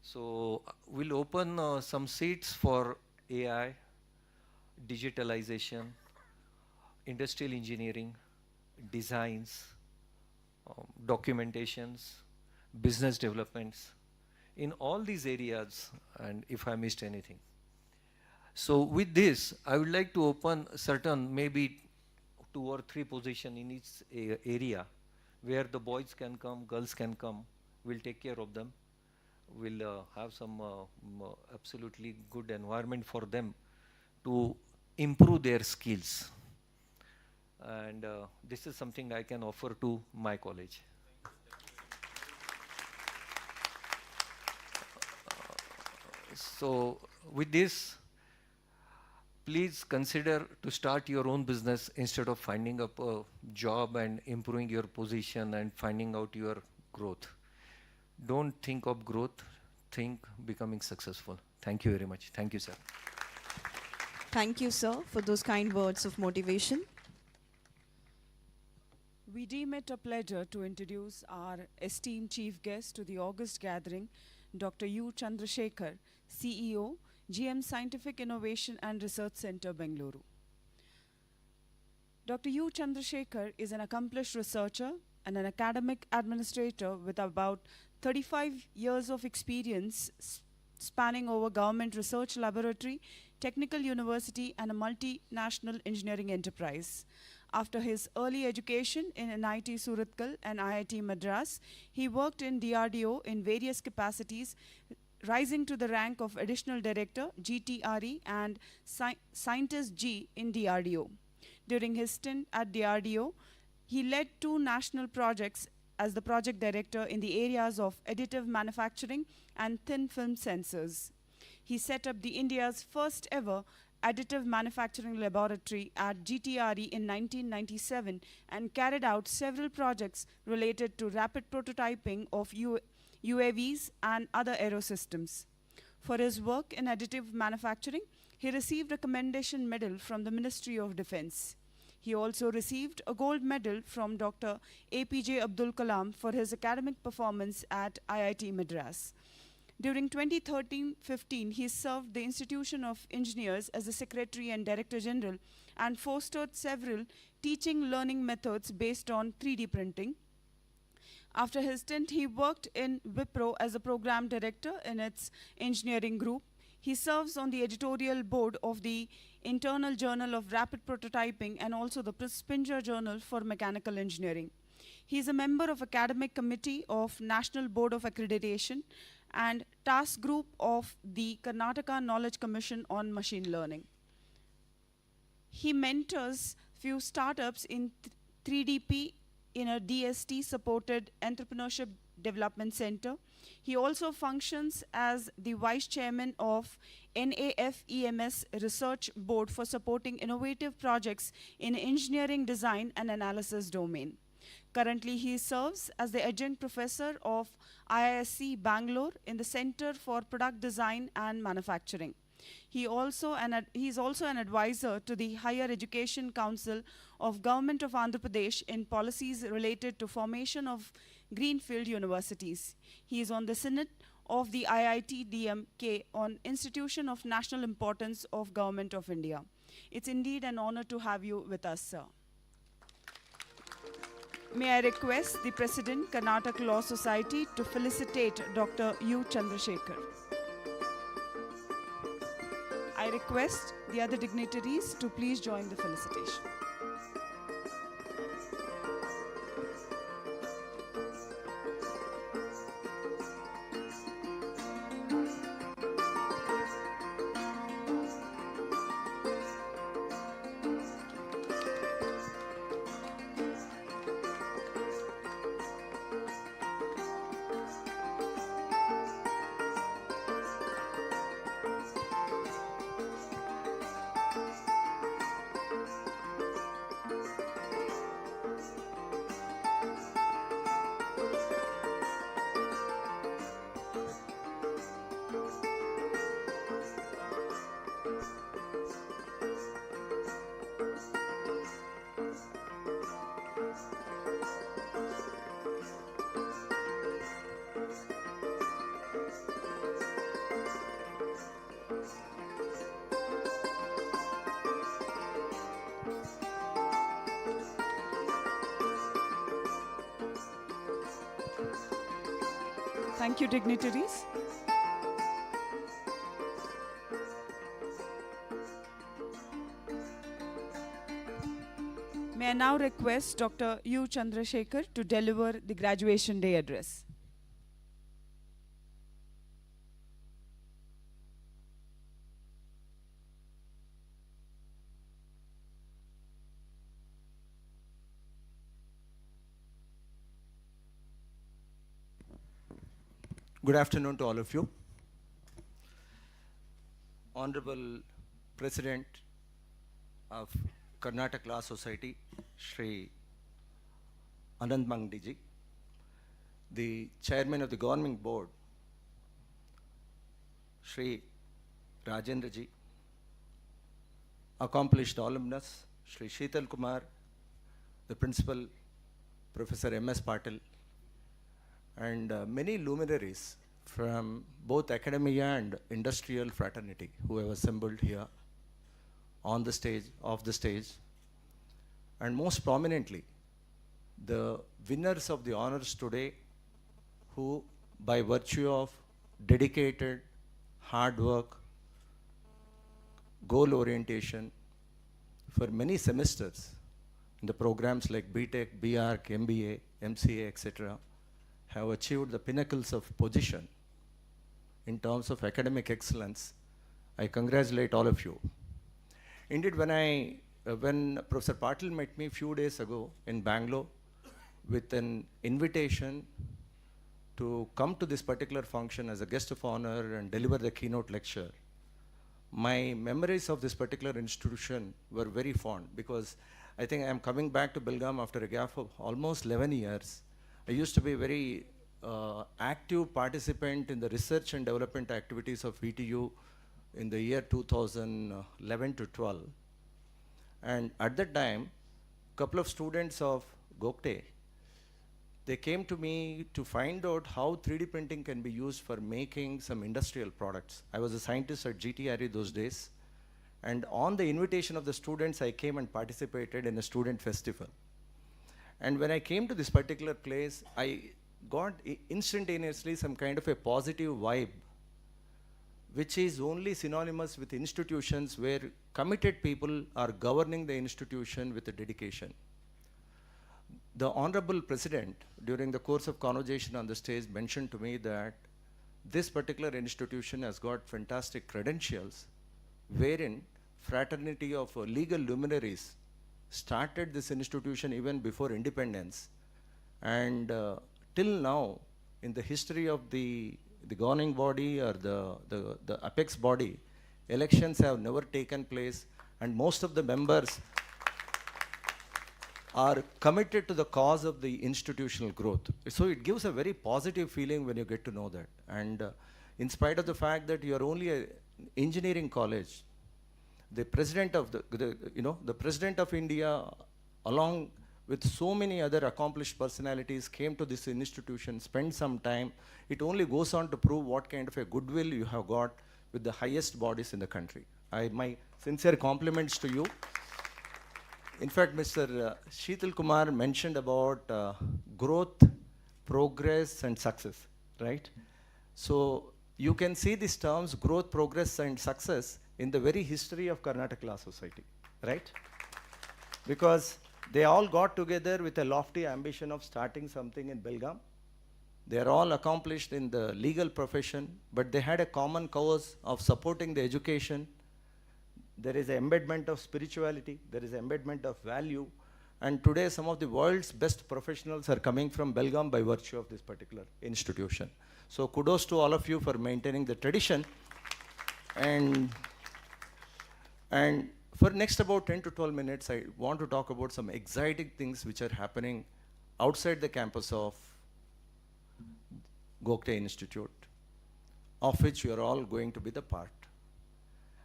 So we'll open some seats for AI, digitalization, industrial engineering, designs, documentations, business developments. In all these areas, and if I missed anything. So with this, I would like to open certain maybe 2 or 3 positions in each area where the boys can come, girls can come. We'll take care of them. We'll have some absolutely good environment for them to improve their skills. And this is something I can offer to my college. So with this, please consider to start your own business instead of finding up a job and improving your position and finding out your growth. Don't think of growth, think becoming successful. Thank you very much. Thank you, sir. Thank you, sir, for those kind words of motivation. We deem it a pleasure to introduce our esteemed chief guest to the August gathering, Dr. U. Chandrasekhar, CEO, GM Scientific Innovation and Research Center, Bengaluru. Dr. U. Chandrasekhar is an accomplished researcher and an academic administrator with about 35 years of experience spanning over government research laboratory, technical university, and a multinational engineering enterprise. After his early education in NIT Surathkal and IIT Madras, he worked in DRDO in various capacities, rising to the rank of Additional Director, GTRE, and Scientist G in DRDO. During his stint at DRDO, he led 2 national projects as the project director in the areas of additive manufacturing and thin film sensors. He set up the India's first ever additive manufacturing laboratory at GTRE in 1997 and carried out several projects related to rapid prototyping of UAVs and other aerosystems. For his work in additive manufacturing, he received a commendation medal from the Ministry of Defense. He also received a gold medal from Dr. APJ Abdul Kalam for his academic performance at IIT Madras. During 2013-15, he served the Institution of Engineers as the Secretary and Director General and fostered several teaching learning methods based on 3D printing. After his stint, he worked in Wipro as a program director in its engineering group. He serves on the editorial board of the Internal Journal of Rapid Prototyping and also the Spinger Journal for Mechanical Engineering. He is a member of Academic Committee of National Board of Accreditation and Task Group of the Karnataka Knowledge Commission on Machine Learning. He mentors few startups in 3DP in a DST-supported Entrepreneurship Development Center. He also functions as the Vice Chairman of NAFEMS Research Board for supporting innovative projects in engineering design and analysis domain. Currently, he serves as the Adjunct Professor of IISc Bangalore in the Center for Product Design and Manufacturing. He is also an advisor to the Higher Education Council of Government of Andhra Pradesh in policies related to formation of greenfield universities. He is on the Senate of the IIT DMK on Institution of National Importance of Government of India. It's indeed an honor to have you with us, sir. May I request the President, Karnataka Law Society, to felicitate Dr. U. Chandrasekhar. I request the other dignitaries to please join the felicitation. Thank you, dignitaries. May I now request Dr. U. Chandrasekhar to deliver the graduation day address. Good afternoon to all of you. Honorable President of Karnataka Law Society, Shri Anand Mangdiji, the chairman of the governing board, Shri Rajendra ji, accomplished alumnus, Shri Sheetal Kumar, the principal, Professor M.S. Patil, and many luminaries from both academia and industrial fraternity who have assembled here on the stage, off the stage, and most prominently, the winners of the honors today who, by virtue of dedicated, hard work, goal orientation, for many semesters in the programs like BTech, BArch, MBA, MCA, etc., have achieved the pinnacles of position in terms of academic excellence. I congratulate all of you. Indeed, when Professor Patil met me a few days ago in Bangalore with an invitation to come to this particular function as a guest of honor and deliver the keynote lecture, my memories of this particular institution were very fond, because I think I am coming back to Belgaum after a gap of almost 11 years. I used to be a very active participant in the research and development activities of VTU in the year 2011 to 12. And at that time, a couple of students of Gogte, they came to me to find out how 3D printing can be used for making some industrial products. I was a scientist at GTRE those days. And on the invitation of the students, I came and participated in a student festival. And when I came to this particular place, I got instantaneously some kind of a positive vibe, which is only synonymous with institutions where committed people are governing the institution with a dedication. The Honorable President, during the course of conversation on the stage, mentioned to me that this particular institution has got fantastic credentials, wherein fraternity of legal luminaries started this institution even before independence. And till now, in the history of the governing body or the apex body, elections have never taken place, and most of the members are committed to the cause of the institutional growth. So it gives a very positive feeling when you get to know that. And in spite of the fact that you are only an engineering college, the president of the president of India, along with so many other accomplished personalities, came to this institution, spent some time. It only goes on to prove what kind of a goodwill you have got with the highest bodies in the country. My sincere compliments to you. In fact, Mr. Sheetal Kumar mentioned about growth, progress, and success, right? So you can see these terms, growth, progress, and success, in the very history of Karnataka Law Society, right? Because they all got together with a lofty ambition of starting something in Belgaum. They are all accomplished in the legal profession, but they had a common cause of supporting the education. There is an embedment of spirituality, there is an embedment of value, and today some of the world's best professionals are coming from Belgaum by virtue of this particular institution. So kudos to all of you for maintaining the tradition. And for next about 10 to 12 minutes, I want to talk about some exciting things which are happening outside the campus of Gogte Institute, of which you are all going to be the part.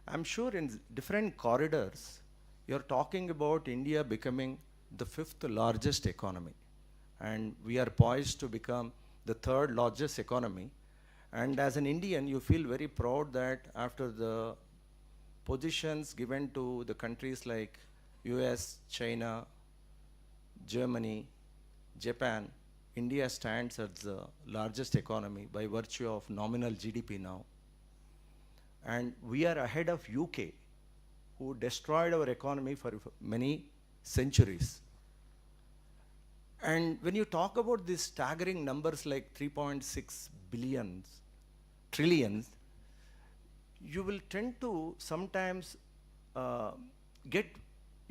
I'm sure in different corridors, you're talking about India becoming the 5th largest economy. And we are poised to become the 3rd largest economy. And as an Indian, you feel very proud that after the positions given to the countries like US, China, Germany, Japan, India stands as the largest economy by virtue of nominal GDP now. And we are ahead of UK, who destroyed our economy for many centuries. And when you talk about these staggering numbers like 3.6 trillions, you will tend to sometimes get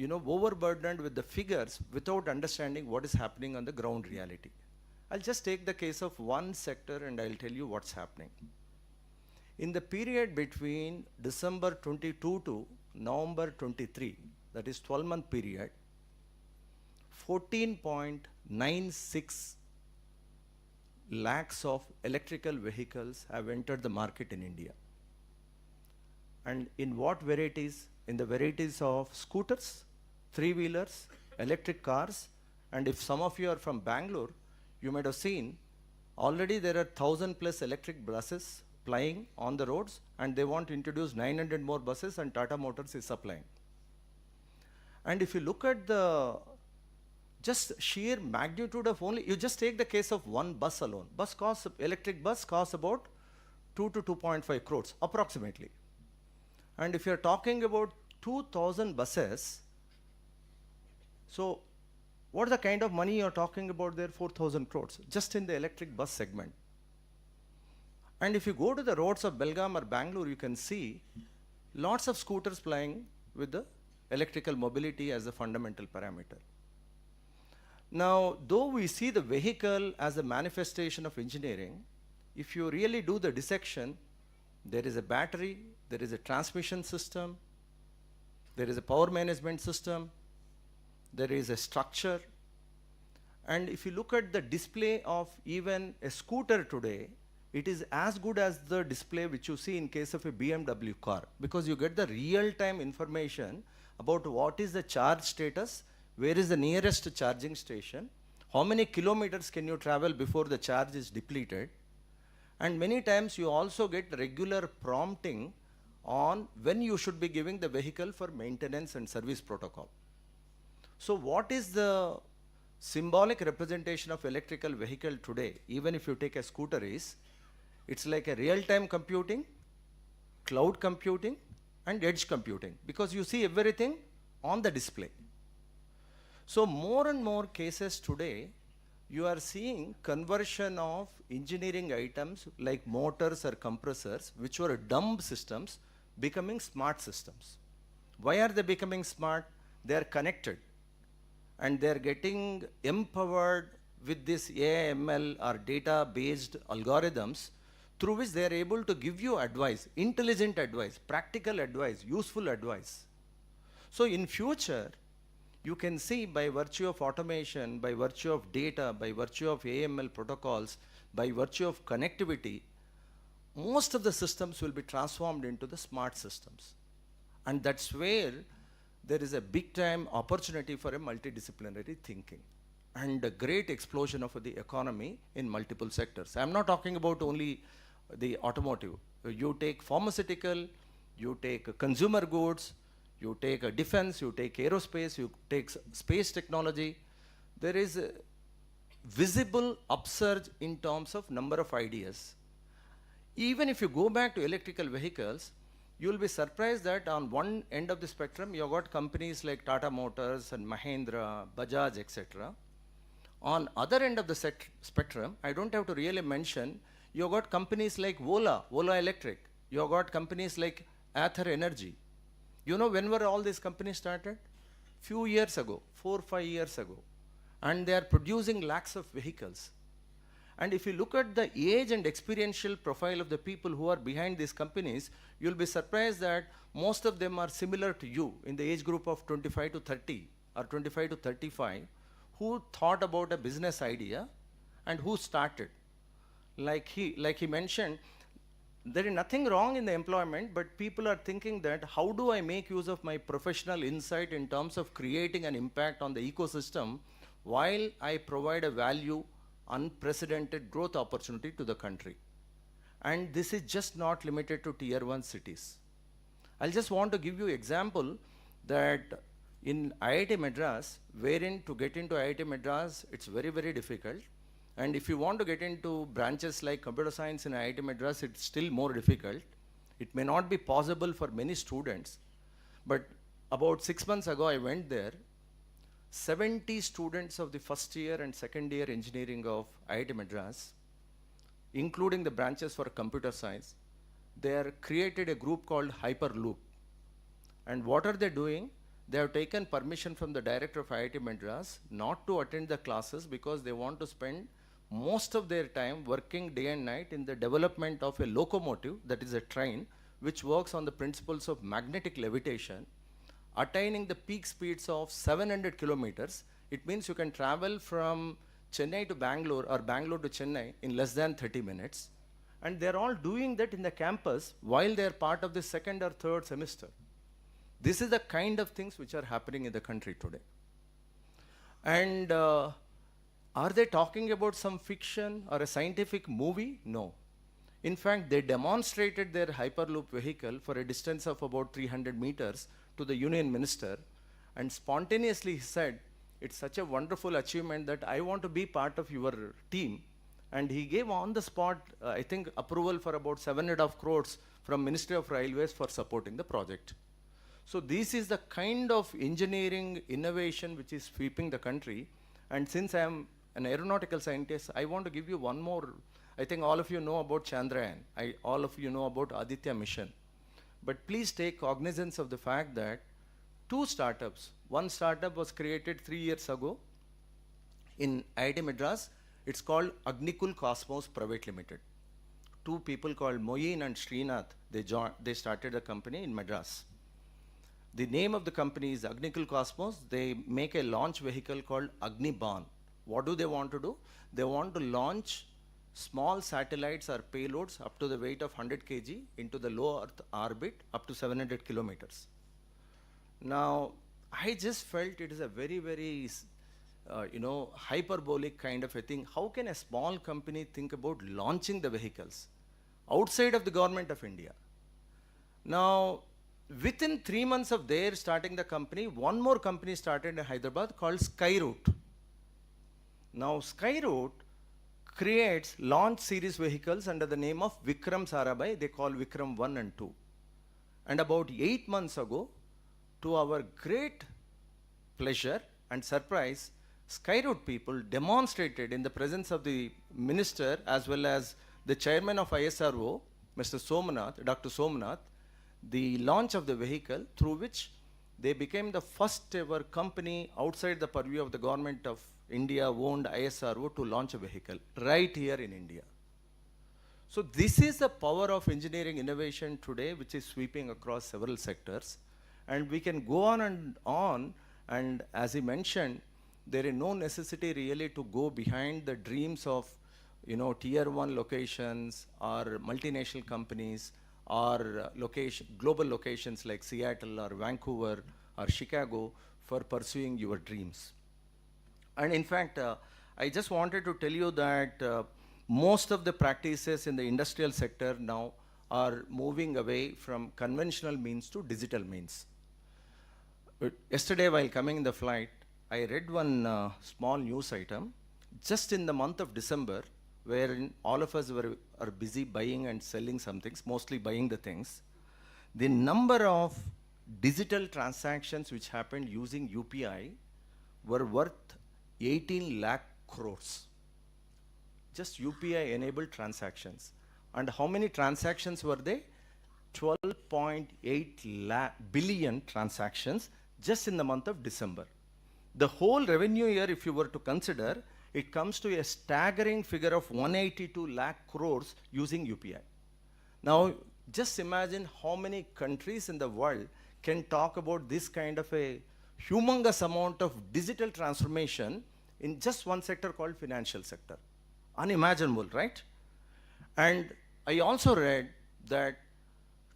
overburdened with the figures without understanding what is happening on the ground reality. I'll just take the case of one sector and I'll tell you what's happening. In the period between December 22 to November 23, that is 12-month period, 14.96 lakhs of electrical vehicles have entered the market in India. And in what varieties? In the varieties of scooters, three-wheelers, electric cars, and if some of you are from Bangalore, you might have seen already there are 1,000 plus electric buses plying on the roads, and they want to introduce 900 more buses, and Tata Motors is supplying. And if you look at the just sheer magnitude of only, you just take the case of one bus alone. Electric bus costs about 2 to 2.5 crores approximately. And if you're talking about 2,000 buses, so what is the kind of money you're talking about there? 4,000 crores just in the electric bus segment. And if you go to the roads of Belgavi or Bangalore, you can see lots of scooters plying with the electrical mobility as a fundamental parameter. Now, though we see the vehicle as a manifestation of engineering, if you really do the dissection, there is a battery, there is a transmission system, there is a power management system, there is a structure. And if you look at the display of even a scooter today, it is as good as the display which you see in case of a BMW car, because you get the real-time information about what is the charge status, where is the nearest charging station, how many kilometers can you travel before the charge is depleted, and many times you also get regular prompting on when you should be giving the vehicle for maintenance and service protocol. So what is the symbolic representation of electrical vehicle today, even if you take a scooter, is it's like a real-time computing, cloud computing, and edge computing, because you see everything on the display. So more and more cases today, you are seeing conversion of engineering items like motors or compressors, which were dumb systems, becoming smart systems. Why are they becoming smart? They are connected, and they are getting empowered with this AI, ML or data-based algorithms through which they are able to give you advice, intelligent advice, practical advice, useful advice. So in future, you can see by virtue of automation, by virtue of data, by virtue of AML protocols, by virtue of connectivity, most of the systems will be transformed into the smart systems. And that's where there is a big time opportunity for a multidisciplinary thinking and a great explosion of the economy in multiple sectors. I'm not talking about only the automotive. You take pharmaceutical, you take consumer goods, you take a defense, you take aerospace, you take space technology. There is a visible upsurge in terms of number of ideas. Even if you go back to electrical vehicles, you will be surprised that on one end of the spectrum, you've got companies like Tata Motors and Mahindra, Bajaj, etc. On other end of the spectrum, I don't have to really mention, you've got companies like Vola Electric. You've got companies like Ather Energy. You know when were all these companies started? Few years ago, 4 or 5 years ago. And they are producing lakhs of vehicles. And if you look at the age and experiential profile of the people who are behind these companies, you'll be surprised that most of them are similar to you in the age group of 25 to 30 or 25 to 35, who thought about a business idea and who started. Like he mentioned, there is nothing wrong in the employment, but people are thinking that how do I make use of my professional insight in terms of creating an impact on the ecosystem while I provide a value, unprecedented growth opportunity to the country. And this is just not limited to tier 1 cities. I'll just want to give you an example that in IIT Madras, wherein to get into IIT Madras, it's very, very difficult. And if you want to get into branches like computer science in IIT Madras, it's still more difficult. It may not be possible for many students. But about 6 months ago, I went there. 70 students of the first year and second year engineering of IIT Madras, including the branches for computer science, they have created a group called Hyperloop. And what are they doing? They have taken permission from the director of IIT Madras not to attend the classes because they want to spend most of their time working day and night in the development of a locomotive, that is a train, which works on the principles of magnetic levitation, attaining the peak speeds of 700 kilometers. It means you can travel from Chennai to Bangalore or Bangalore to Chennai in less than 30 minutes. And they're all doing that in the campus while they're part of the second or third semester. This is the kind of things which are happening in the country today. And are they talking about some fiction or a scientific movie? No. In fact, they demonstrated their Hyperloop vehicle for a distance of about 300 meters to the Union Minister, and spontaneously he said, it's such a wonderful achievement that I want to be part of your team. And he gave on the spot, I think, approval for about 7.5 crores from Ministry of Railways for supporting the project. So this is the kind of engineering innovation which is sweeping the country. And since I am an aeronautical scientist, I want to give you one more. I think all of you know about Chandrayaan. All of you know about Aditya mission. But please take cognizance of the fact that two startups, one startup was created 3 years ago in IIT Madras. It's called Agnikul Cosmos Private Limited. Two people called Moeen and Srinath, they started a company in Madras. The name of the company is Agnikul Cosmos. They make a launch vehicle called Agniban. What do they want to do? They want to launch small satellites or payloads up to the weight of 100 kg into the low Earth orbit up to 700 kilometers. Now, I just felt it is a very, very hyperbolic kind of a thing. How can a small company think about launching the vehicles outside of the government of India? Now, within 3 months of their starting the company, one more company started in Hyderabad called Skyroot. Now, Skyroot creates launch series vehicles under the name of Vikram Sarabhai. They call Vikram 1 and 2. And about 8 months ago, to our great pleasure and surprise, Skyroot people demonstrated in the presence of the minister as well as the chairman of ISRO, Mr. Somanath, Dr. Somanath, the launch of the vehicle through which they became the first ever company outside the purview of the government of India owned ISRO to launch a vehicle right here in India. So this is the power of engineering innovation today, which is sweeping across several sectors. And we can go on, and as he mentioned, there is no necessity really to go behind the dreams of tier 1 locations or multinational companies or global locations like Seattle or Vancouver or Chicago for pursuing your dreams. And in fact, I just wanted to tell you that most of the practices in the industrial sector now are moving away from conventional means to digital means. Yesterday, while coming in the flight, I read one small news item just in the month of December, wherein all of us are busy buying and selling some things, mostly buying the things. The number of digital transactions which happened using UPI were worth 18 lakh crores. Just UPI enabled transactions. And how many transactions were they? 12.8 billion transactions just in the month of December. The whole revenue year, if you were to consider, it comes to a staggering figure of 182 lakh crores using UPI. Now, just imagine how many countries in the world can talk about this kind of a humongous amount of digital transformation in just one sector called financial sector. Unimaginable, right? And I also read that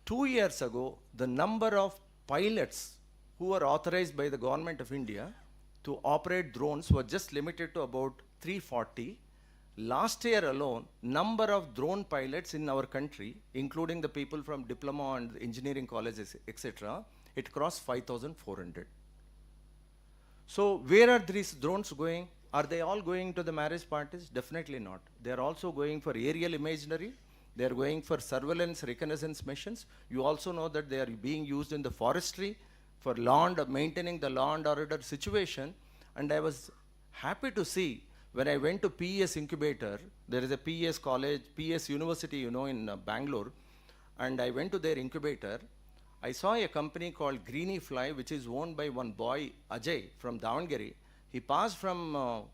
2 years ago, the number of pilots who were authorized by the government of India to operate drones were just limited to about 340. Last year alone, number of drone pilots in our country, including the people from diploma and engineering colleges, etc., it crossed 5,400. So where are these drones going? Are they all going to the marriage parties? Definitely not. They are also going for aerial imagery. They are going for surveillance reconnaissance missions. You also know that they are being used in the forestry for maintaining the law and order situation. And I was happy to see when I went to PES incubator, there is a PES college, PES university, in Bangalore, and I went to their incubator. I saw a company called Greeny Fly, which is owned by one boy, Ajay, from Davangere. He passed from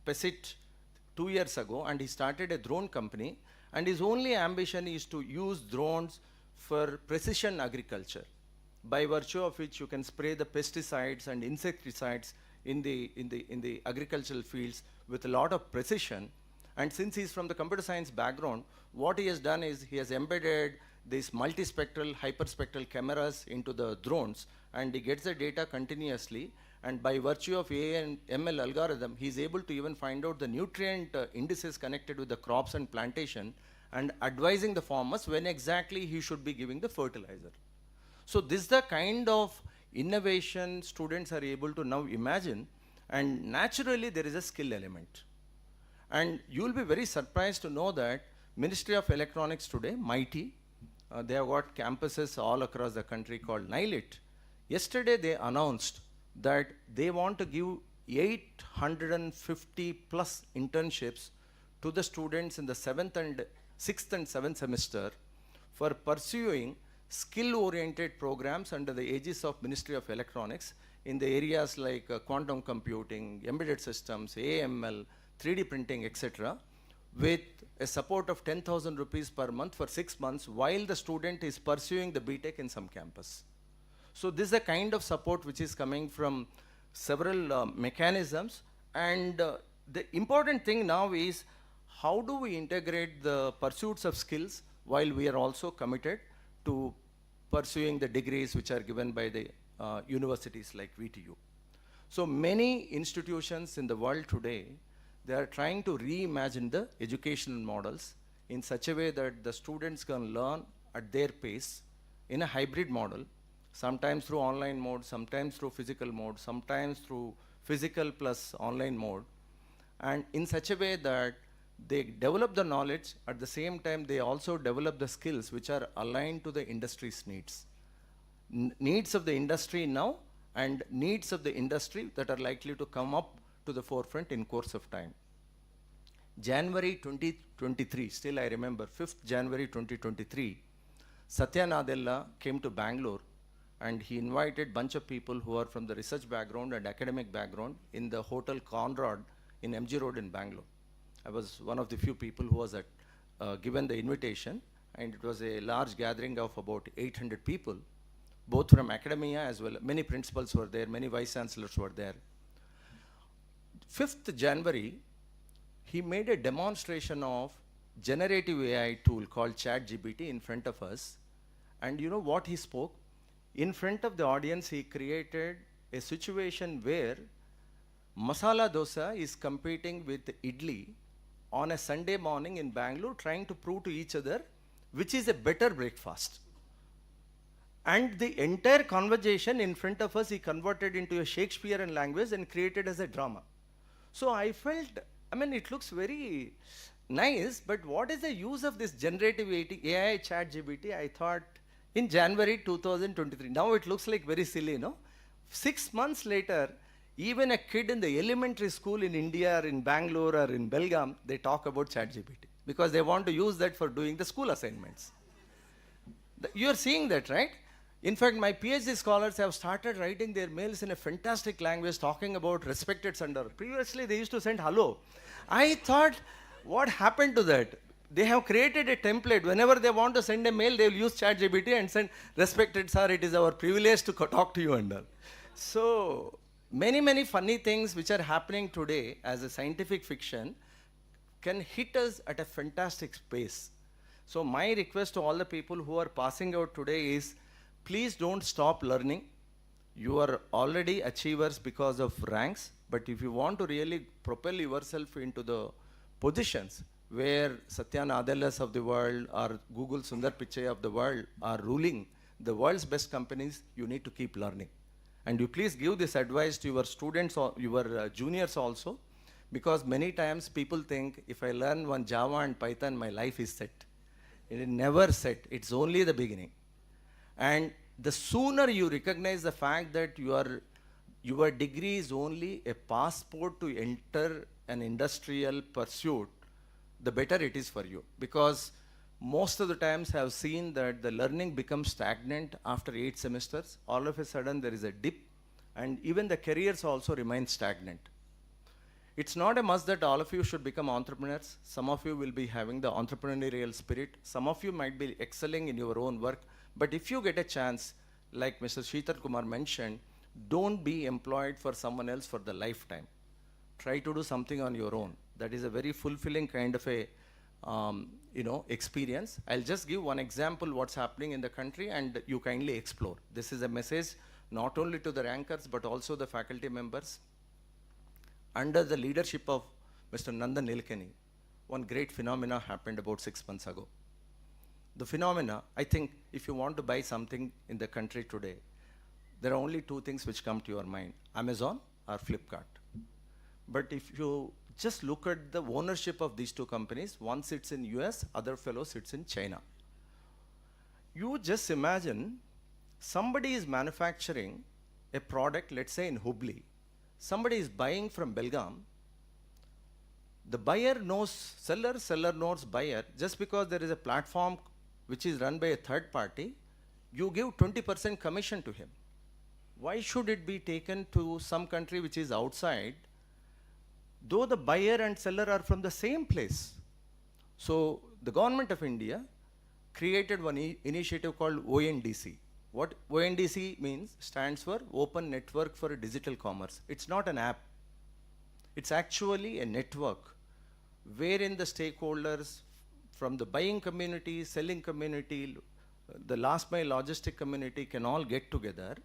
PESIT 2 years ago, and he started a drone company, and his only ambition is to use drones for precision agriculture. by virtue of which you can spray the pesticides and insecticides in the agricultural fields with a lot of precision. And since he's from the computer science background, what he has done is he has embedded these multispectral, hyperspectral cameras into the drones, and he gets the data continuously. And by virtue of AI and ML algorithm, he's able to even find out the nutrient indices connected with the crops and plantation, and advising the farmers when exactly he should be giving the fertilizer. So this is the kind of innovation students are able to now imagine, and naturally there is a skill element. And you will be very surprised to know that Ministry of Electronics today, MIT, they have got campuses all across the country called NILIT. Yesterday they announced that they want to give 850 plus internships to the students in the 6th and 7th semester for pursuing skill-oriented programs under the aegis of Ministry of Electronics in the areas like quantum computing, embedded systems, AML, 3D printing, etc., with a support of 10,000 rupees per month for 6 months while the student is pursuing the BTech in some campus. So this is the kind of support which is coming from several mechanisms, and the important thing now is how do we integrate the pursuits of skills while we are also committed to pursuing the degrees which are given by the universities like VTU. So many institutions in the world today, they are trying to reimagine the educational models in such a way that the students can learn at their pace in a hybrid model, sometimes through online mode, sometimes through physical mode, sometimes through physical plus online mode, and in such a way that they develop the knowledge, at the same time they also develop the skills which are aligned to the industry's needs. Needs of the industry now and needs of the industry that are likely to come up to the forefront in course of time. January 2023, still I remember, 5th January 2023, Satya Nadella came to Bangalore, and he invited a bunch of people who are from the research background and academic background in the Hotel Conrad in MG Road in Bangalore. I was one of the few people who was given the invitation, and it was a large gathering of about 800 people, both from academia as well. Many principals were there, many vice chancellors were there. 5th January, he made a demonstration of generative AI tool called ChatGPT in front of us. And you know what he spoke? In front of the audience, he created a situation where masala dosa is competing with idli on a Sunday morning in Bangalore, trying to prove to each other which is a better breakfast. And the entire conversation in front of us, he converted into a Shakespearean language and created as a drama. So I felt, I mean, it looks very nice, but what is the use of this generative AI ChatGPT? I thought in January 2023. Now it looks like very silly, no? 6 months later, even a kid in the elementary school in India or in Bangalore or in Belgavi, they talk about ChatGPT because they want to use that for doing the school assignments. You are seeing that, right? In fact, my PhD scholars have started writing their mails in a fantastic language talking about respected sender. Previously, they used to send hello. I thought, what happened to that? They have created a template. Whenever they want to send a mail, they will use ChatGPT and send, respected sir, it is our privilege to talk to you under. So, many funny things which are happening today as a scientific fiction can hit us at a fantastic pace. So my request to all the people who are passing out today is, please don't stop learning. You are already achievers because of ranks, but if you want to really propel yourself into the positions where Satya Nadellas of the world or Google Sundar Pichai of the world are ruling the world's best companies, you need to keep learning. And you please give this advice to your students or your juniors also, because many times people think if I learn one Java and Python, my life is set. It is never set. It's only the beginning. And the sooner you recognize the fact that your degree is only a passport to enter an industrial pursuit, the better it is for you. Because most of the times I have seen that the learning becomes stagnant after 8 semesters. All of a sudden there is a dip, and even the careers also remain stagnant. It's not a must that all of you should become entrepreneurs. Some of you will be having the entrepreneurial spirit. Some of you might be excelling in your own work. But if you get a chance, like Mr. Sheetal Kumar mentioned, don't be employed for someone else for the lifetime. Try to do something on your own. That is a very fulfilling kind of a experience. I'll just give one example what's happening in the country and you kindly explore. This is a message not only to the rankers but also the faculty members. Under the leadership of Mr. Nandan Nilekani, one great phenomena happened about 6 months ago. The phenomena, I think if you want to buy something in the country today, there are only two things which come to your mind, Amazon or Flipkart. But if you just look at the ownership of these two companies, one sits in US, other fellow sits in China. You just imagine somebody is manufacturing a product, let's say in Hubli. Somebody is buying from Belgavi. The buyer knows seller, seller knows buyer. Just because there is a platform which is run by a third party, you give 20% commission to him. Why should it be taken to some country which is outside, though the buyer and seller are from the same place? So the government of India created one initiative called ONDC. What ONDC means stands for Open Network for Digital Commerce. It's not an app. It's actually a network wherein the stakeholders from the buying community, selling community, the last mile logistic community can all get together.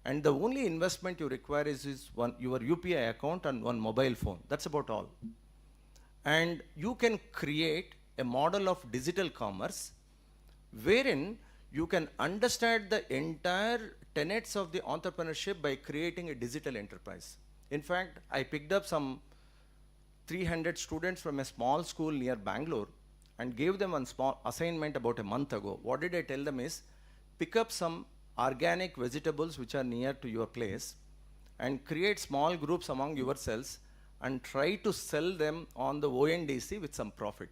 And the only investment you require is your UPI account and one mobile phone. That's about all. And you can create a model of digital commerce wherein you can understand the entire tenets of the entrepreneurship by creating a digital enterprise. In fact, I picked up some 300 students from a small school near Bangalore and gave them one small assignment about a month ago. What did I tell them is, pick up some organic vegetables which are near to your place and create small groups among yourselves and try to sell them on the ONDC with some profit.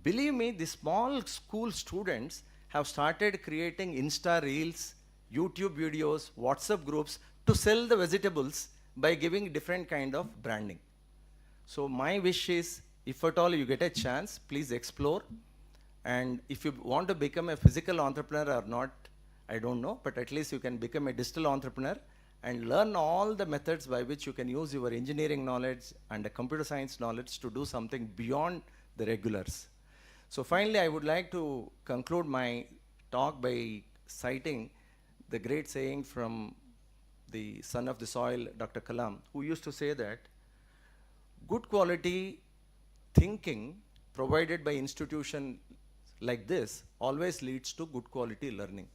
Believe me, the small school students have started creating Insta Reels, YouTube videos, WhatsApp groups to sell the vegetables by giving different kind of branding. So my wish is, if at all you get a chance, please explore. And if you want to become a physical entrepreneur or not, I don't know, but at least you can become a digital entrepreneur and learn all the methods by which you can use your engineering knowledge and the computer science knowledge to do something beyond the regulars. So finally, I would like to conclude my talk by citing the great saying from the son of the soil, Dr. Kalam, who used to say that good quality thinking provided by institution like this always leads to good quality learning.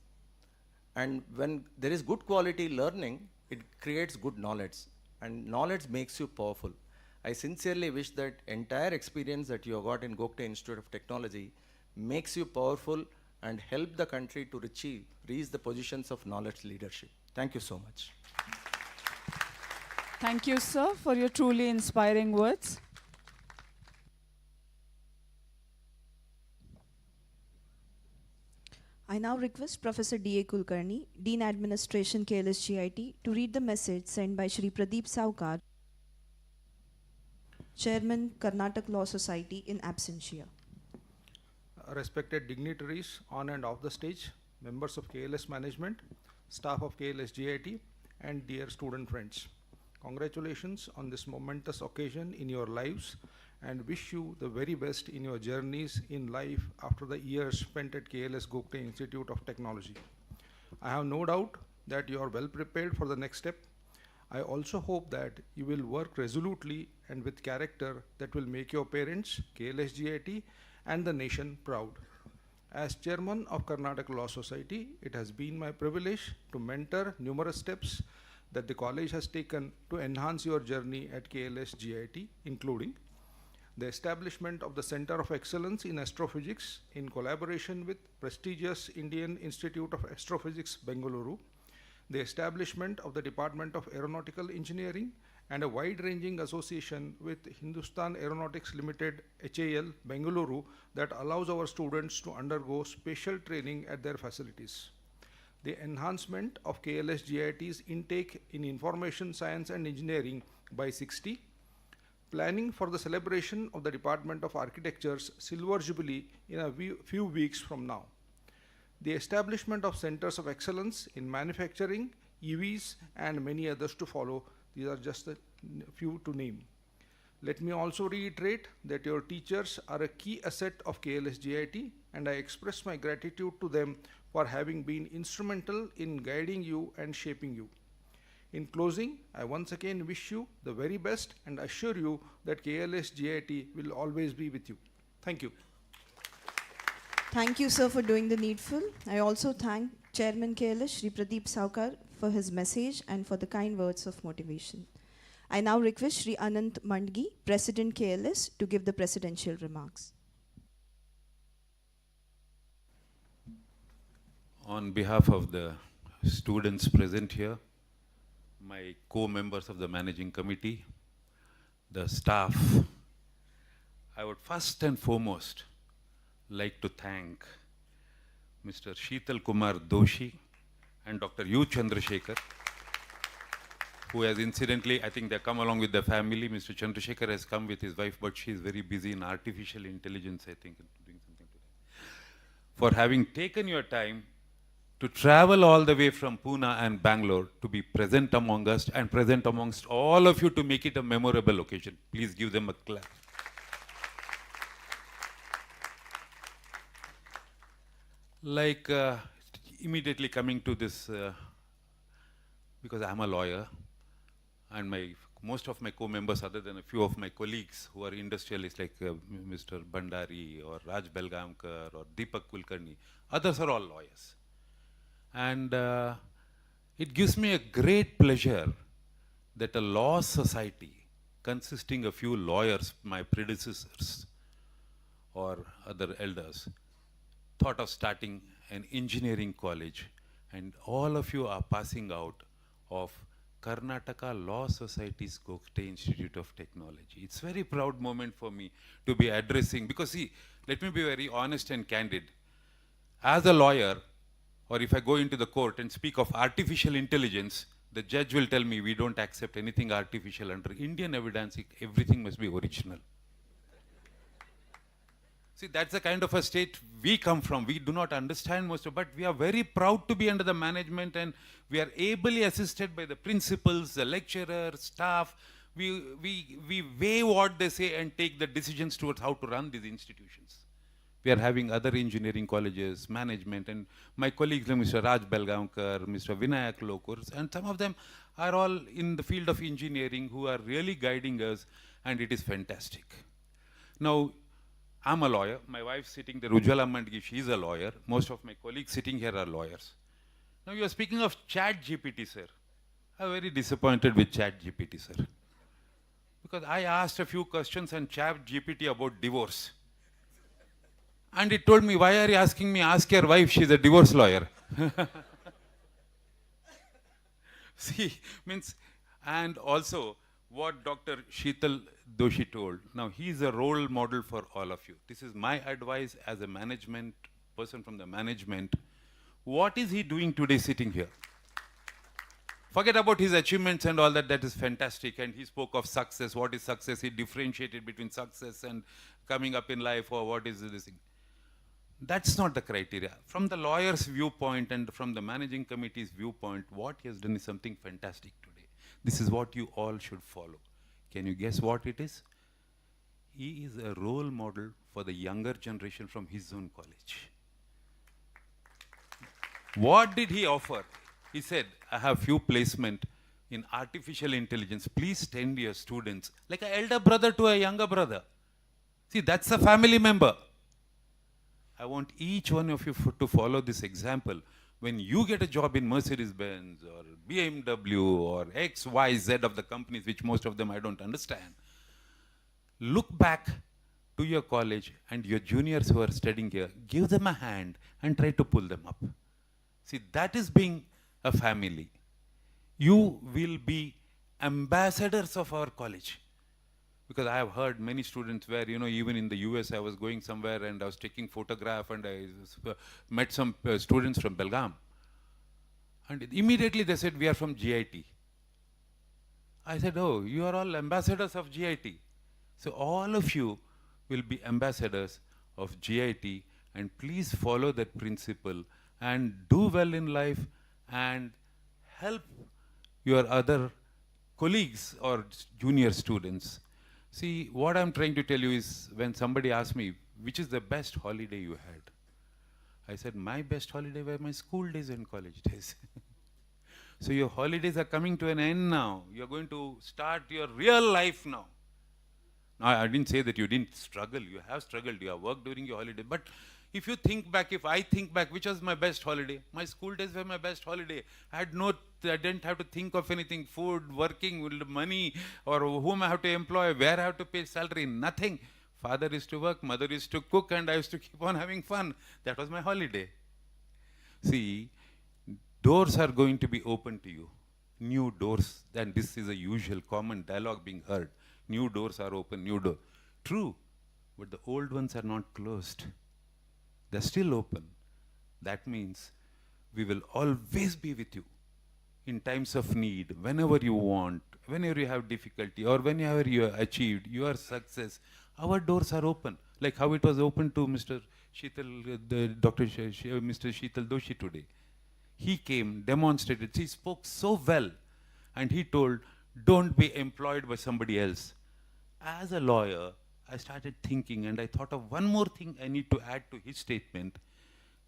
And when there is good quality learning, it creates good knowledge. And knowledge makes you powerful. I sincerely wish that entire experience that you have got in Gogte Institute of Technology makes you powerful and help the country to reach the positions of knowledge leadership. Thank you so much. Thank you, sir, for your truly inspiring words. I now request Professor D.A. Kulkarni, Dean Administration KLS GIT, to read the message sent by Shri Pradeep Saukar, Chairman, Karnataka Law Society, in absentia. Respected dignitaries on and off the stage, members of KLS management, staff of KLS GIT, and dear student friends. Congratulations on this momentous occasion in your lives and wish you the very best in your journeys in life after the years spent at KLS Gogte Institute of Technology. I have no doubt that you are well prepared for the next step. I also hope that you will work resolutely and with character that will make your parents, KLS GIT, and the nation proud. As chairman of Karnataka Law Society, it has been my privilege to mentor numerous steps that the college has taken to enhance your journey at KLS GIT, including the establishment of the Center of Excellence in Astrophysics in collaboration with prestigious Indian Institute of Astrophysics, Bengaluru, the establishment of the Department of Aeronautical Engineering, and a wide-ranging association with Hindustan Aeronautics Limited, HAL, Bengaluru, that allows our students to undergo special training at their facilities. The enhancement of KLS GIT's intake in Information Science and Engineering by 60, planning for the celebration of the Department of Architecture's Silver Jubilee in a few weeks from now. the establishment of centers of excellence in manufacturing, EVs, and many others to follow. These are just a few to name. Let me also reiterate that your teachers are a key asset of KLS GIT, and I express my gratitude to them for having been instrumental in guiding you and shaping you. In closing, I once again wish you the very best and assure you that KLS GIT will always be with you. Thank you. Thank you, sir, for doing the needful. I also thank Chairman KLS, Shri Pradeep Saukar, for his message and for the kind words of motivation. I now request Shri Anant Mandgi, President KLS, to give the presidential remarks. On behalf of the students present here, my co-members of the managing committee, the staff, I would first and foremost like to thank Mr. Sheetal Kumar Doshi and Dr. U. Chandrasekhar, who has incidentally, I think they come along with the family. Mr. Chandrasekhar has come with his wife, but she is very busy in artificial intelligence, I think, doing something today. For having taken your time to travel all the way from Pune and Bangalore to be present among us and present amongst all of you to make it a memorable occasion. Please give them a clap. Like immediately coming to this, because I'm a lawyer, and most of my co-members, other than a few of my colleagues who are industrialists like Mr. Bandari or Raj Belgamkar or Deepak Kulkarni, others are all lawyers. And it gives me a great pleasure that a law society consisting of few lawyers, my predecessors or other elders, thought of starting an engineering college, and all of you are passing out of Karnataka Law Society's Gogte Institute of Technology. It's a very proud moment for me to be addressing, because see, let me be very honest and candid. As a lawyer, or if I go into the court and speak of artificial intelligence, the judge will tell me we don't accept anything artificial. Under Indian evidence, everything must be original. See, that's the kind of a state we come from. We do not understand most of it, but we are very proud to be under the management, and we are ably assisted by the principals, the lecturers, staff. We weigh what they say and take the decisions towards how to run these institutions. We are having other engineering colleges, management, and my colleagues like Mr. Raj Belgamkar, Mr. Vinayak Lokur, and some of them are all in the field of engineering who are really guiding us, and it is fantastic. Now, I'm a lawyer. My wife sitting there, Ujjwala Mandgi, she's a lawyer. Most of my colleagues sitting here are lawyers. Now, you are speaking of Chat GPT, sir. I'm very disappointed with Chat GPT, sir. Because I asked a few questions on Chat GPT about divorce. And it told me, why are you asking me? Ask your wife, she's a divorce lawyer. See, means, and also what Dr. Sheetal Doshi told. Now, he is a role model for all of you. This is my advice as a management person from the management. What is he doing today sitting here? Forget about his achievements and all that, that is fantastic. And he spoke of success. What is success? He differentiated between success and coming up in life, or what is this thing. That's not the criteria. From the lawyer's viewpoint and from the managing committee's viewpoint, what he has done is something fantastic today. This is what you all should follow. Can you guess what it is? He is a role model for the younger generation from his own college. What did he offer? He said, I have few placement in artificial intelligence. Please send your students, like an elder brother to a younger brother. See, that's a family member. I want each one of you to follow this example. When you get a job in Mercedes-Benz or BMW or X, Y, Z of the companies, which most of them I don't understand, look back to your college and your juniors who are studying here, give them a hand and try to pull them up. See, that is being a family. You will be ambassadors of our college. Because I have heard many students where, you know, even in the US, I was going somewhere and I was taking photograph and I met some students from Belgaum. And immediately they said, we are from GIT. I said, oh, you are all ambassadors of GIT. So all of you will be ambassadors of GIT, and please follow that principle and do well in life and help your other colleagues or junior students. See, what I'm trying to tell you is, when somebody asks me, which is the best holiday you had? I said, my best holiday were my school days and college days. So your holidays are coming to an end now. You're going to start your real life now. Now, I didn't say that you didn't struggle. You have struggled. You have worked during your holiday. But if you think back, if I think back, which was my best holiday? My school days were my best holiday. I didn't have to think of anything, food, working, money, or whom I have to employ, where I have to pay salary, nothing. Father used to work, mother used to cook, and I used to keep on having fun. That was my holiday. See, doors are going to be open to you. New doors, and this is a usual common dialogue being heard. New doors are open, new door. True, but the old ones are not closed. They're still open. That means we will always be with you in times of need, whenever you want, whenever you have difficulty, or whenever you have achieved your success. Our doors are open, like how it was open to Mr. Mr. Sheetal Doshi today. He came, demonstrated, he spoke so well, and he told, don't be employed by somebody else. As a lawyer, I started thinking, and I thought of one more thing I need to add to his statement.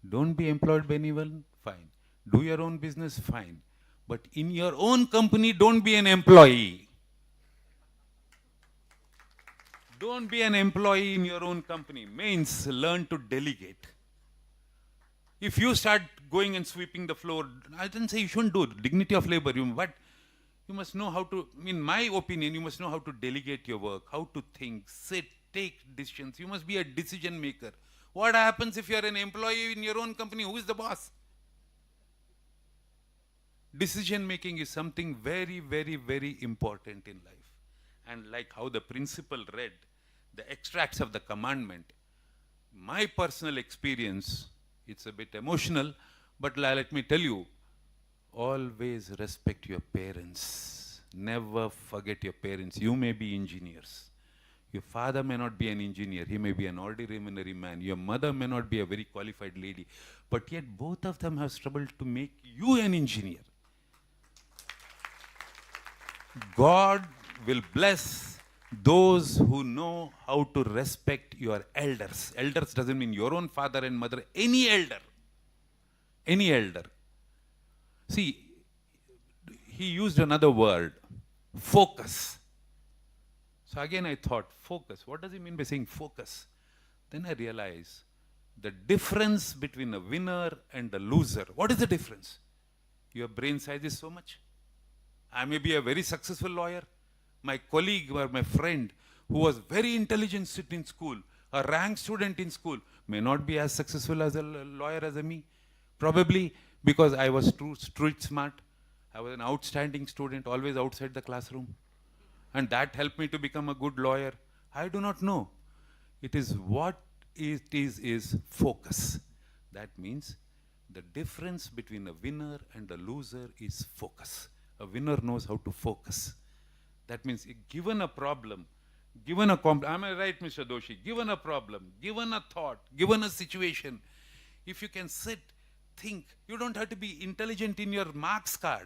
Don't be employed by anyone, fine. Do your own business, fine. But in your own company, don't be an employee. Don't be an employee in your own company. Means learn to delegate. If you start going and sweeping the floor, I didn't say you shouldn't do it, dignity of labor, but you must know how to, in my opinion, you must know how to delegate your work, how to think, sit, take decisions. You must be a decision maker. What happens if you're an employee in your own company? Who is the boss? Decision making is something very, very, very important in life. And like how the principal read the extracts of the commandment, my personal experience, it's a bit emotional, but let me tell you, always respect your parents. Never forget your parents. You may be engineers. Your father may not be an engineer. He may be an ordinary man. Your mother may not be a very qualified lady. But yet both of them have struggled to make you an engineer. God will bless those who know how to respect your elders. Elders doesn't mean your own father and mother. Any elder. Any elder. See, he used another word, focus. So again I thought, focus. What does he mean by saying focus? Then I realized the difference between a winner and a loser. What is the difference? Your brain size is so much. I may be a very successful lawyer. My colleague or my friend who was very intelligent in school, a rank student in school, may not be as successful as a lawyer as me. Probably because I was street smart. I was an outstanding student, always outside the classroom. And that helped me to become a good lawyer. I do not know. It is what it is focus. That means the difference between a winner and a loser is focus. A winner knows how to focus. That means given a problem, given a am I right, Mr. Doshi? Given a problem, given a thought, given a situation, if you can sit, think, you don't have to be intelligent in your marks card.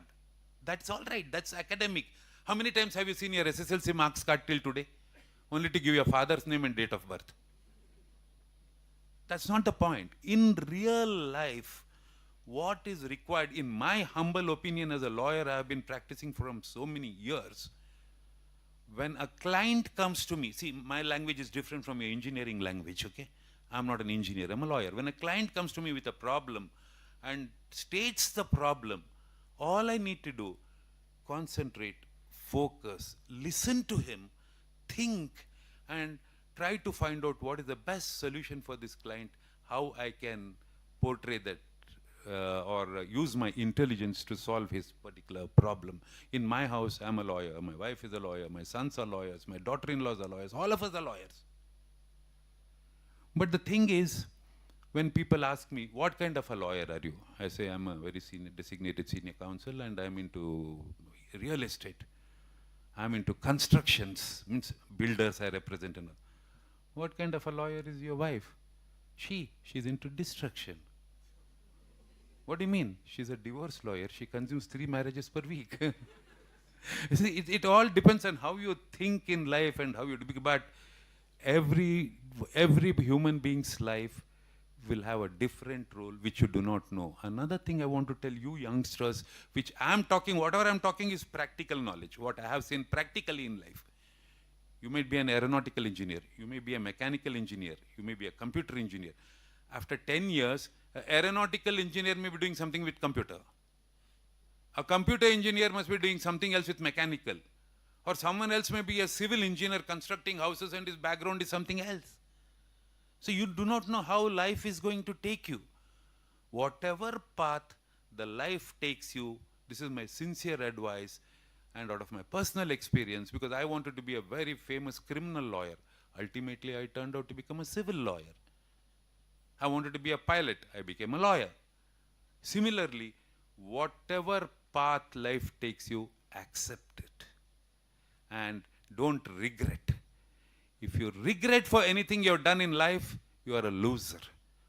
That's all right, that's academic. How many times have you seen your SSLC marks card till today? Only to give your father's name and date of birth. That's not the point. In real life, what is required, in my humble opinion as a lawyer, I have been practicing from so many years. When a client comes to me, see, my language is different from your engineering language, okay? I'm not an engineer, I'm a lawyer. When a client comes to me with a problem and states the problem, all I need to do, concentrate, focus, listen to him, think, and try to find out what is the best solution for this client, how I can portray that or use my intelligence to solve his particular problem. In my house, I'm a lawyer, my wife is a lawyer, my sons are lawyers, my daughter-in-laws are lawyers, all of us are lawyers. But the thing is, when people ask me, what kind of a lawyer are you? I say, I'm a very designated senior counsel and I'm into real estate. I'm into constructions, means builders I represent. What kind of a lawyer is your wife? She's into destruction. What do you mean? She's a divorce lawyer. She consumes 3 marriages per week. You see, it all depends on how you think in life and how you do. But every human being's life will have a different role which you do not know. Another thing I want to tell you youngsters, which I'm talking, whatever I'm talking is practical knowledge, what I have seen practically in life. You might be an aeronautical engineer, you may be a mechanical engineer, you may be a computer engineer. After 10 years, an aeronautical engineer may be doing something with computer. A computer engineer must be doing something else with mechanical. Or someone else may be a civil engineer constructing houses and his background is something else. So you do not know how life is going to take you. Whatever path the life takes you, this is my sincere advice and out of my personal experience, because I wanted to be a very famous criminal lawyer. Ultimately, I turned out to become a civil lawyer. I wanted to be a pilot. I became a lawyer. Similarly, whatever path life takes you, accept it. And don't regret. If you regret for anything you have done in life, you are a loser.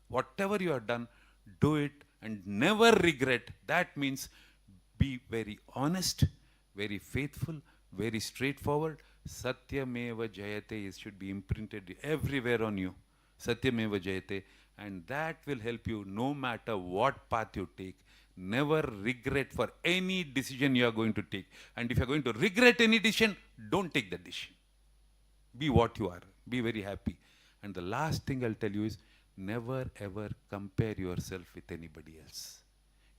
Whatever you have done, do it and never regret. That means be very honest, very faithful, very straightforward. Satyameva Jayate should be imprinted everywhere on you. Satyameva Jayate. And that will help you no matter what path you take. Never regret for any decision you are going to take. And if you are going to regret any decision, don't take that decision. Be what you are. Be very happy. And the last thing I'll tell you is, never ever compare yourself with anybody else.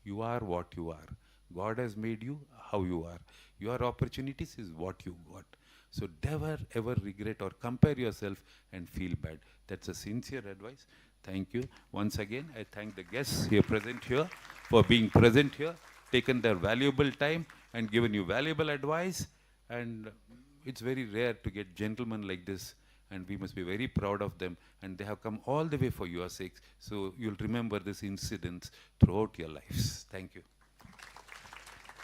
You are what you are. God has made you how you are. Your opportunities is what you got. So never ever regret or compare yourself and feel bad. That's a sincere advice. Thank you. Once again, I thank the guests here present here for being present here, taken their valuable time and given you valuable advice. And it's very rare to get gentlemen like this, and we must be very proud of them. And they have come all the way for your sakes. So you'll remember this incident throughout your lives. Thank you.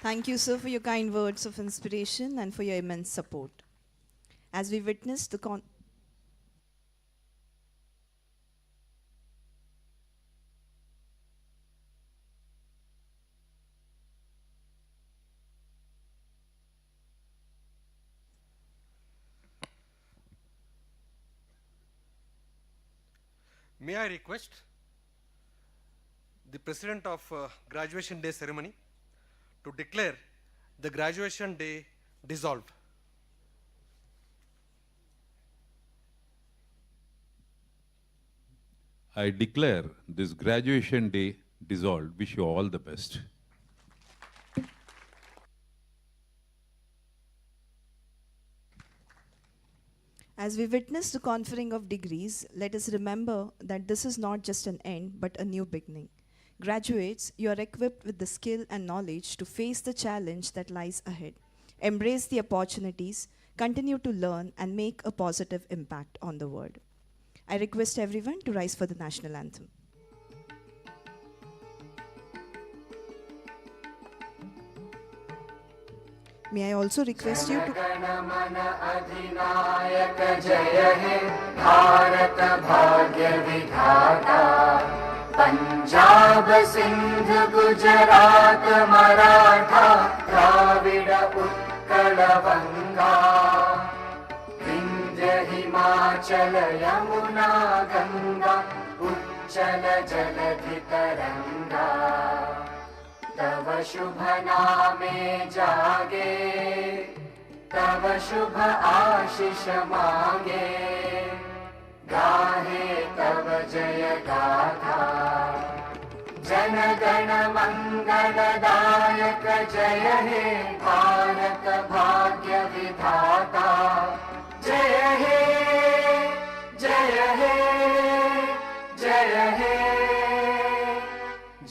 Thank you, sir, for your kind words of inspiration and for your immense support. As we witness the May I request the President of Graduation Day Ceremony to declare the Graduation Day dissolved. I declare this graduation day dissolved. Wish you all the best. As we witness the conferring of degrees, let us remember that this is not just an end, but a new beginning. Graduates, you are equipped with the skill and knowledge to face the challenge that lies ahead. Embrace the opportunities, continue to learn, and make a positive impact on the world. I request everyone to rise for the national anthem. May I also request you to Punjab Sindh Gujarat Maratha Dravid Utkal बंगा विंध्य हिमाचल यमुना गंगा उच्चल जलधि तरंगा तव शुभ नामे जागे तव शुभ आशीष मांगे गाहे तव जय गाथा जन गण मंगलदायक जय हे भारत भाग्य विधाता जय हे जय हे जय हे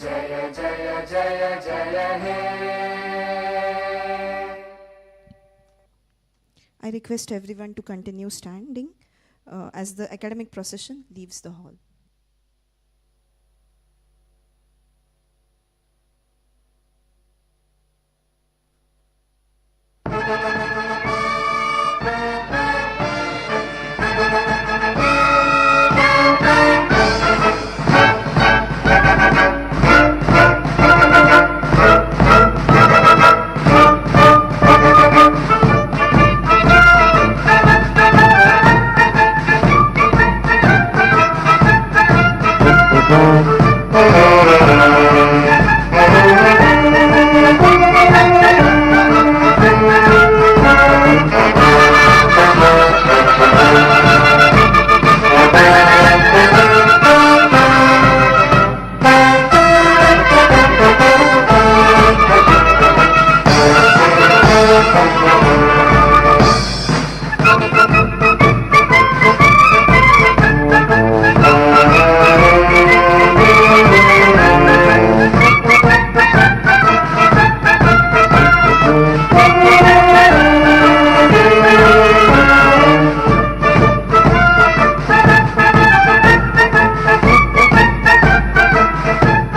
जय जय जय जय हे I request everyone to continue standing as the academic procession leaves the hall. Om